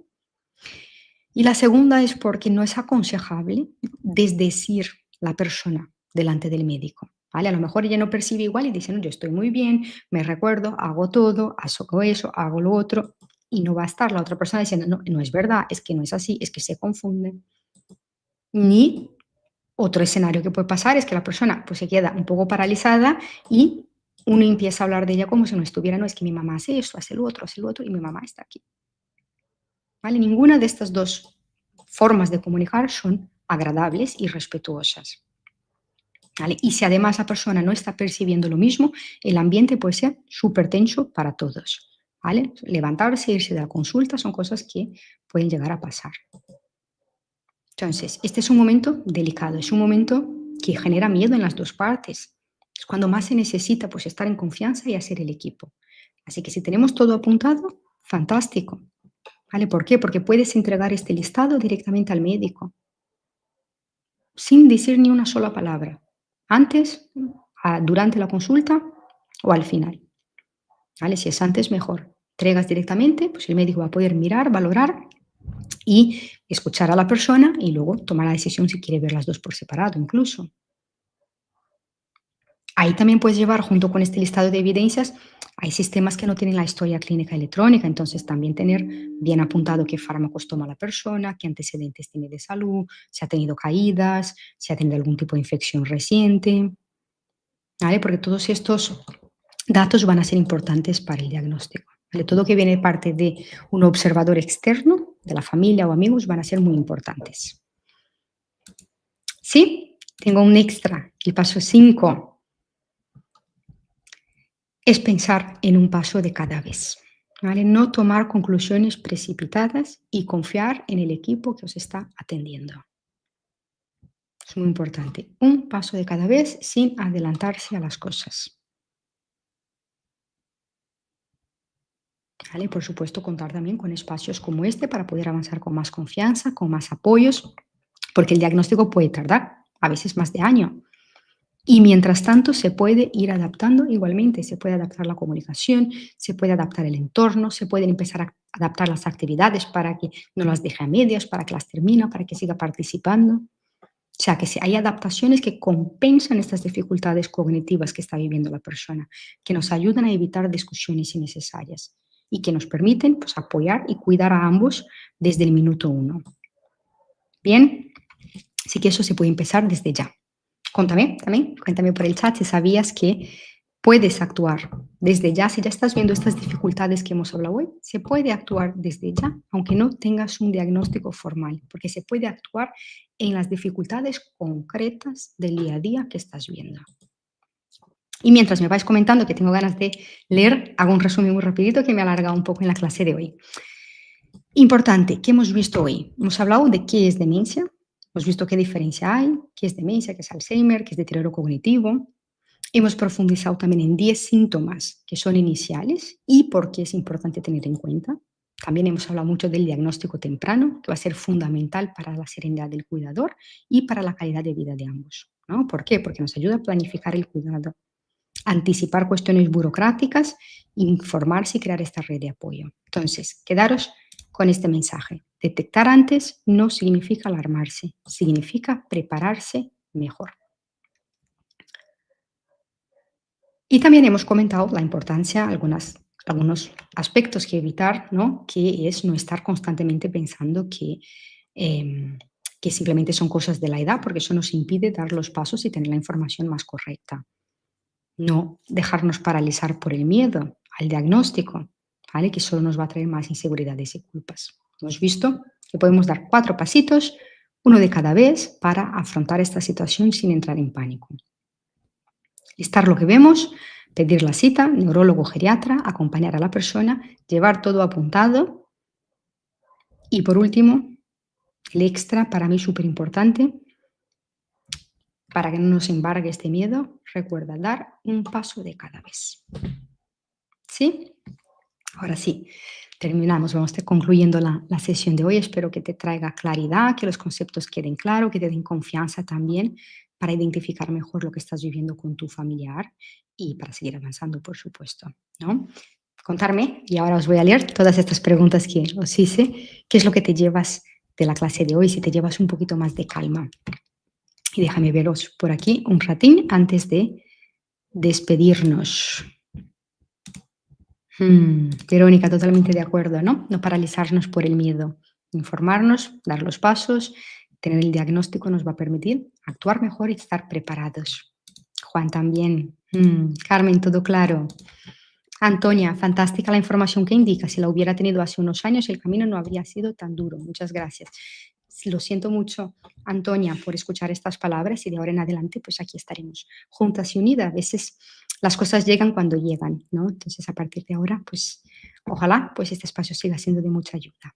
Y la segunda es porque no es aconsejable desdecir la persona delante del médico. ¿Vale? A lo mejor ella no percibe igual y dice, no, yo estoy muy bien, me recuerdo, hago todo, hago eso, hago lo otro, y no va a estar la otra persona diciendo, no, no es verdad, es que no es así, es que se confunde. Ni otro escenario que puede pasar es que la persona pues, se queda un poco paralizada y uno empieza a hablar de ella como si no estuviera, no, es que mi mamá hace esto, hace lo otro, y mi mamá está aquí. ¿Vale? Ninguna de estas dos formas de comunicar son agradables y respetuosas. ¿Vale? Y si además la persona no está percibiendo lo mismo, el ambiente puede ser súper tenso para todos. ¿Vale? Levantarse, irse de la consulta son cosas que pueden llegar a pasar. Entonces, este es un momento delicado, es un momento que genera miedo en las dos partes. Es cuando más se necesita pues, estar en confianza y hacer el equipo. Así que si tenemos todo apuntado, fantástico. ¿Vale? ¿Por qué? Porque puedes entregar este listado directamente al médico, sin decir ni una sola palabra. Antes, durante la consulta o al final. ¿Vale? Si es antes, mejor. Entregas directamente, pues el médico va a poder mirar, valorar y escuchar a la persona y luego tomar la decisión si quiere ver las dos por separado incluso. Ahí también puedes llevar junto con este listado de evidencias, hay sistemas que no tienen la historia clínica electrónica, entonces también tener bien apuntado qué fármacos toma la persona, qué antecedentes tiene de salud, si ha tenido caídas, si ha tenido algún tipo de infección reciente, ¿vale? Porque todos estos datos van a ser importantes para el diagnóstico. ¿Vale? Todo que viene parte de un observador externo, de la familia o amigos, van a ser muy importantes. ¿Sí? Tengo un extra, el paso 5 es pensar en un paso de cada vez. ¿Vale? No tomar conclusiones precipitadas y confiar en el equipo que os está atendiendo. Es muy importante. Un paso de cada vez sin adelantarse a las cosas. ¿Vale? Por supuesto, contar también con espacios como este para poder avanzar con más confianza, con más apoyos, porque el diagnóstico puede tardar, a veces más de año. Y mientras tanto se puede ir adaptando igualmente, se puede adaptar la comunicación, se puede adaptar el entorno, se pueden empezar a adaptar las actividades para que no las deje a medias, para que las termine, para que siga participando. O sea, que hay adaptaciones que compensan estas dificultades cognitivas que está viviendo la persona, que nos ayudan a evitar discusiones innecesarias y que nos permiten pues, apoyar y cuidar a ambos desde el minuto 1. Bien, así que eso se puede empezar desde ya. Cuéntame por el chat si sabías que puedes actuar desde ya. Si ya estás viendo estas dificultades que hemos hablado hoy, se puede actuar desde ya, aunque no tengas un diagnóstico formal, porque se puede actuar en las dificultades concretas del día a día que estás viendo. Y mientras me vais comentando que tengo ganas de leer, hago un resumen muy rapidito que me ha alargado un poco en la clase de hoy. Importante, ¿qué hemos visto hoy? Hemos hablado de qué es demencia, hemos visto qué diferencia hay, qué es demencia, qué es Alzheimer, qué es deterioro cognitivo. Hemos profundizado también en 10 síntomas que son iniciales y por qué es importante tener en cuenta. También hemos hablado mucho del diagnóstico temprano, que va a ser fundamental para la serenidad del cuidador y para la calidad de vida de ambos, ¿no? ¿Por qué? Porque nos ayuda a planificar el cuidado, anticipar cuestiones burocráticas, informarse y crear esta red de apoyo. Entonces, quedaros con este mensaje. Detectar antes no significa alarmarse, significa prepararse mejor. Y también hemos comentado la importancia, algunos aspectos que evitar, ¿no? Que es no estar constantemente pensando que simplemente son cosas de la edad, porque eso nos impide dar los pasos y tener la información más correcta. No dejarnos paralizar por el miedo al diagnóstico, ¿vale? Que solo nos va a traer más inseguridades y culpas. Hemos visto que podemos dar 4 pasitos, uno de cada vez, para afrontar esta situación sin entrar en pánico. Listar lo que vemos, pedir la cita, neurólogo, geriatra, acompañar a la persona, llevar todo apuntado. Y por último, el extra para mí súper importante, para que no nos embargue este miedo, recuerda dar un paso de cada vez. ¿Sí? Ahora sí, terminamos, vamos a estar concluyendo la sesión de hoy. Espero que te traiga claridad, que los conceptos queden claros, que te den confianza también para identificar mejor lo que estás viviendo con tu familiar y para seguir avanzando, por supuesto, ¿no? Contarme, y ahora os voy a leer todas estas preguntas que os hice, qué es lo que te llevas de la clase de hoy, si te llevas un poquito más de calma. Y déjame veros por aquí un ratín antes de despedirnos. Verónica, totalmente de acuerdo, ¿no? No paralizarnos por el miedo, informarnos, dar los pasos, tener el diagnóstico nos va a permitir actuar mejor y estar preparados. Juan también. Carmen, todo claro. Antonia, fantástica la información que indica. Si la hubiera tenido hace unos años, el camino no habría sido tan duro. Muchas gracias. lo siento mucho, Antonia, por escuchar estas palabras y de ahora en adelante, pues aquí estaremos juntas y unidas. A veces las cosas llegan cuando llegan, ¿no? Entonces, a partir de ahora, pues ojalá pues este espacio siga siendo de mucha ayuda.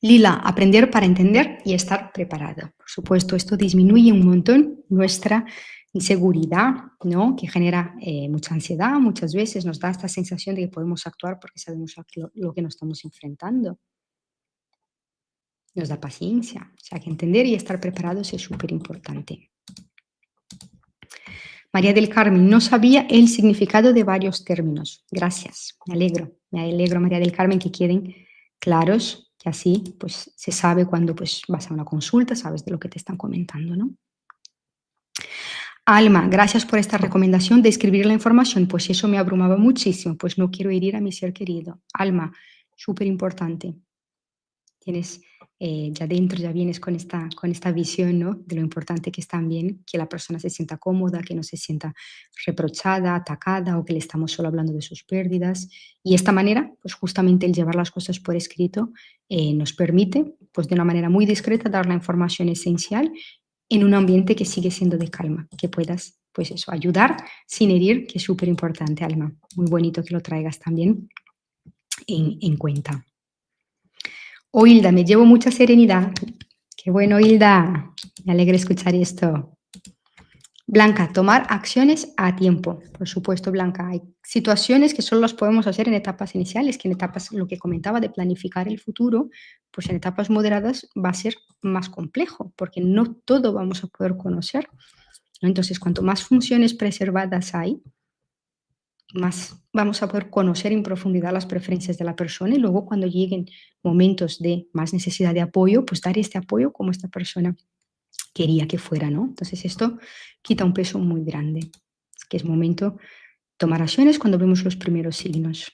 Lila, aprender para entender y estar preparado. Por supuesto, esto disminuye un montón nuestra inseguridad, ¿no? Que genera mucha ansiedad. Muchas veces nos da esta sensación de que podemos actuar porque sabemos lo que nos estamos enfrentando. Nos da paciencia. O sea, que entender y estar preparados es súper importante. María del Carmen, no sabía el significado de varios términos. Gracias, me alegro, María del Carmen, que queden claros, que así pues se sabe cuando pues vas a una consulta, sabes de lo que te están comentando, ¿no? Alma, gracias por esta recomendación de escribir la información, pues eso me abrumaba muchísimo, pues no quiero herir a mi ser querido. Alma, súper importante. Tienes ya dentro, ya vienes con esta visión, ¿no? De lo importante que es también que la persona se sienta cómoda, que no se sienta reprochada, atacada o que le estamos solo hablando de sus pérdidas. Y de esta manera, pues justamente el llevar las cosas por escrito nos permite, pues de una manera muy discreta, dar la información esencial en un ambiente que sigue siendo de calma, que puedas, pues eso, ayudar sin herir, que es súper importante, Alma. Muy bonito que lo traigas también en cuenta. Oh, Hilda, me llevo mucha serenidad. Qué bueno, Hilda. Me alegra escuchar esto. Blanca, tomar acciones a tiempo. Por supuesto, Blanca, hay situaciones que solo las podemos hacer en etapas iniciales, que en etapas, lo que comentaba de planificar el futuro, pues en etapas moderadas va a ser más complejo, porque no todo vamos a poder conocer. Entonces, cuanto más funciones preservadas hay, más vamos a poder conocer en profundidad las preferencias de la persona y luego cuando lleguen momentos de más necesidad de apoyo, pues dar este apoyo como esta persona quería que fuera, ¿no? Entonces esto quita un peso muy grande. Es que es momento de tomar acciones cuando vemos los primeros signos.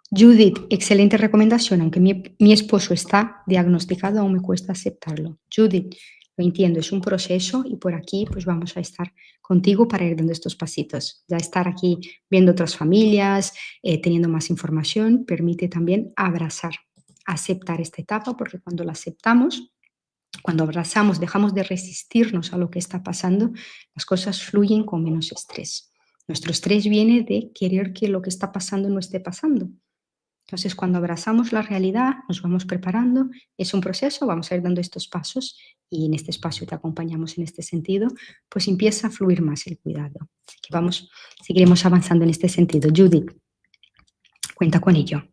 Judith, excelente recomendación, aunque mi esposo está diagnosticado, aún me cuesta aceptarlo. Judith, lo entiendo, es un proceso y por aquí pues vamos a estar contigo para ir dando estos pasitos. Ya estar aquí viendo otras familias, teniendo más información, permite también abrazar, aceptar esta etapa, porque cuando la aceptamos, cuando abrazamos, dejamos de resistirnos a lo que está pasando, las cosas fluyen con menos estrés. Nuestro estrés viene de querer que lo que está pasando no esté pasando. Entonces, cuando abrazamos la realidad, nos vamos preparando, es un proceso, vamos a ir dando estos pasos y en este espacio te acompañamos en este sentido, pues empieza a fluir más el cuidado. Así que seguiremos avanzando en este sentido. Judith, cuenta con ello.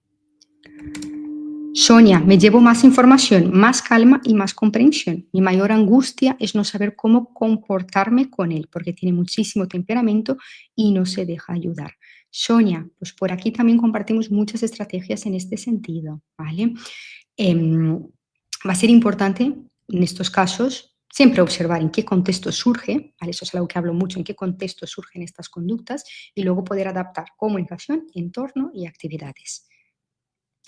Sonia, me llevo más información, más calma y más comprensión. Mi mayor angustia es no saber cómo comportarme con él, porque tiene muchísimo temperamento y no se deja ayudar. Sonia, pues por aquí también compartimos muchas estrategias en este sentido, ¿vale? Va a ser importante en estos casos siempre observar en qué contexto surge, ¿vale? Eso es algo que hablo mucho, en qué contexto surgen estas conductas y luego poder adaptar comunicación, entorno y actividades.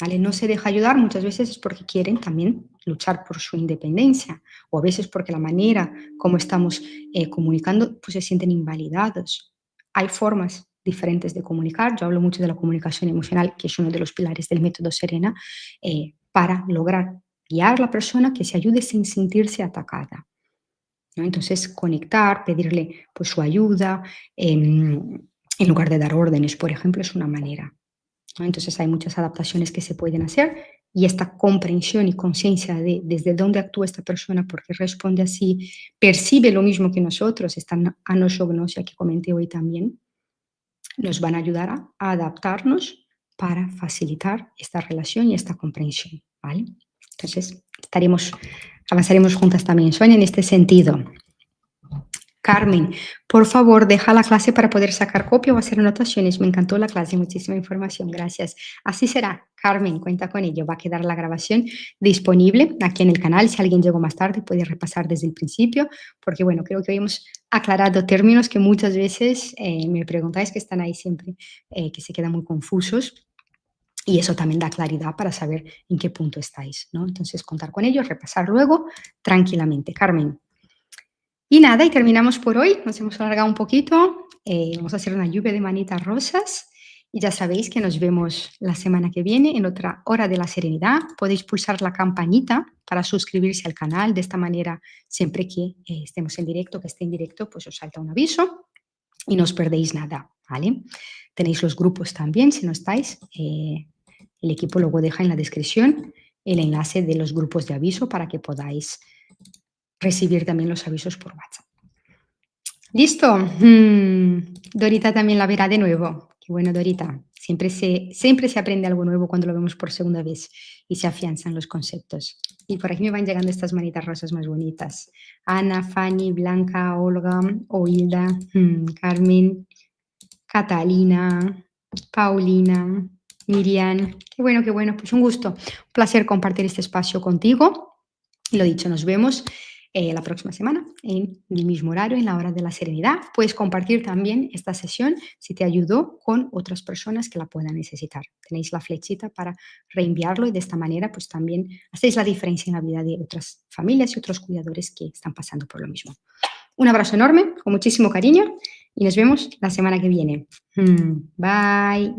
¿Vale? No se deja ayudar muchas veces es porque quieren también luchar por su independencia o a veces porque la manera como estamos comunicando pues se sienten invalidados. Hay formas diferentes de comunicar. Yo hablo mucho de la comunicación emocional, que es uno de los pilares del método Serena, para lograr guiar a la persona que se ayude sin sentirse atacada, ¿no? Entonces, conectar, pedirle pues, su ayuda, en lugar de dar órdenes, por ejemplo, es una manera, ¿no? Entonces hay muchas adaptaciones que se pueden hacer y esta comprensión y conciencia de desde dónde actúa esta persona, porque responde así, percibe lo mismo que nosotros, esta anosognosia que comenté hoy también, nos van a ayudar a adaptarnos para facilitar esta relación y esta comprensión, ¿vale? Entonces avanzaremos juntas también, Sonia, en este sentido. Carmen, por favor, deja la clase para poder sacar copia o hacer anotaciones. Me encantó la clase, muchísima información, gracias. Así será, Carmen, cuenta con ello. Va a quedar la grabación disponible aquí en el canal. Si alguien llegó más tarde, puede repasar desde el principio, porque bueno, creo que hoy hemos aclarado términos que muchas veces me preguntáis, que están ahí siempre, que se quedan muy confusos. Y eso también da claridad para saber en qué punto estáis, ¿no? Entonces, contar con ello, repasar luego tranquilamente. Carmen. Y nada, y terminamos por hoy. Nos hemos alargado un poquito. Vamos a hacer una lluvia de manitas rosas Y ya sabéis que nos vemos la semana que viene en otra hora de la serenidad. Podéis pulsar la campanita para suscribirse al canal. De esta manera, siempre que estemos en directo, que esté en directo, pues os salta un aviso y no os perdéis nada, ¿vale? Tenéis los grupos también, si no estáis. El equipo luego deja en la descripción el enlace de los grupos de aviso para que podáis recibir también los avisos por WhatsApp. ¿Listo? Dorita también la verá de nuevo. Qué bueno, Dorita. Siempre se aprende algo nuevo cuando lo vemos por segunda vez y se afianzan los conceptos. Y por aquí me van llegando estas manitas rosas más bonitas. Ana, Fanny, Blanca, Olga, Oilda, Carmen, Catalina, Paulina, Miriam. Qué bueno, qué bueno. Pues un gusto, un placer compartir este espacio contigo. Y lo dicho, nos vemos la próxima semana en el mismo horario, en la hora de la serenidad. Puedes compartir también esta sesión si te ayudó con otras personas que la puedan necesitar. Tenéis la flechita para reenviarlo y de esta manera pues también hacéis la diferencia en la vida de otras familias y otros cuidadores que están pasando por lo mismo. Un abrazo enorme, con muchísimo cariño y nos vemos la semana que viene. Bye.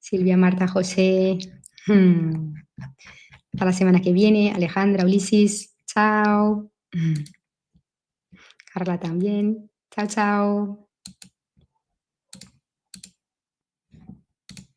Silvia, Marta, José. Hasta la semana que viene. Alejandra, Ulises. Chao. Carla también. Chao, chao.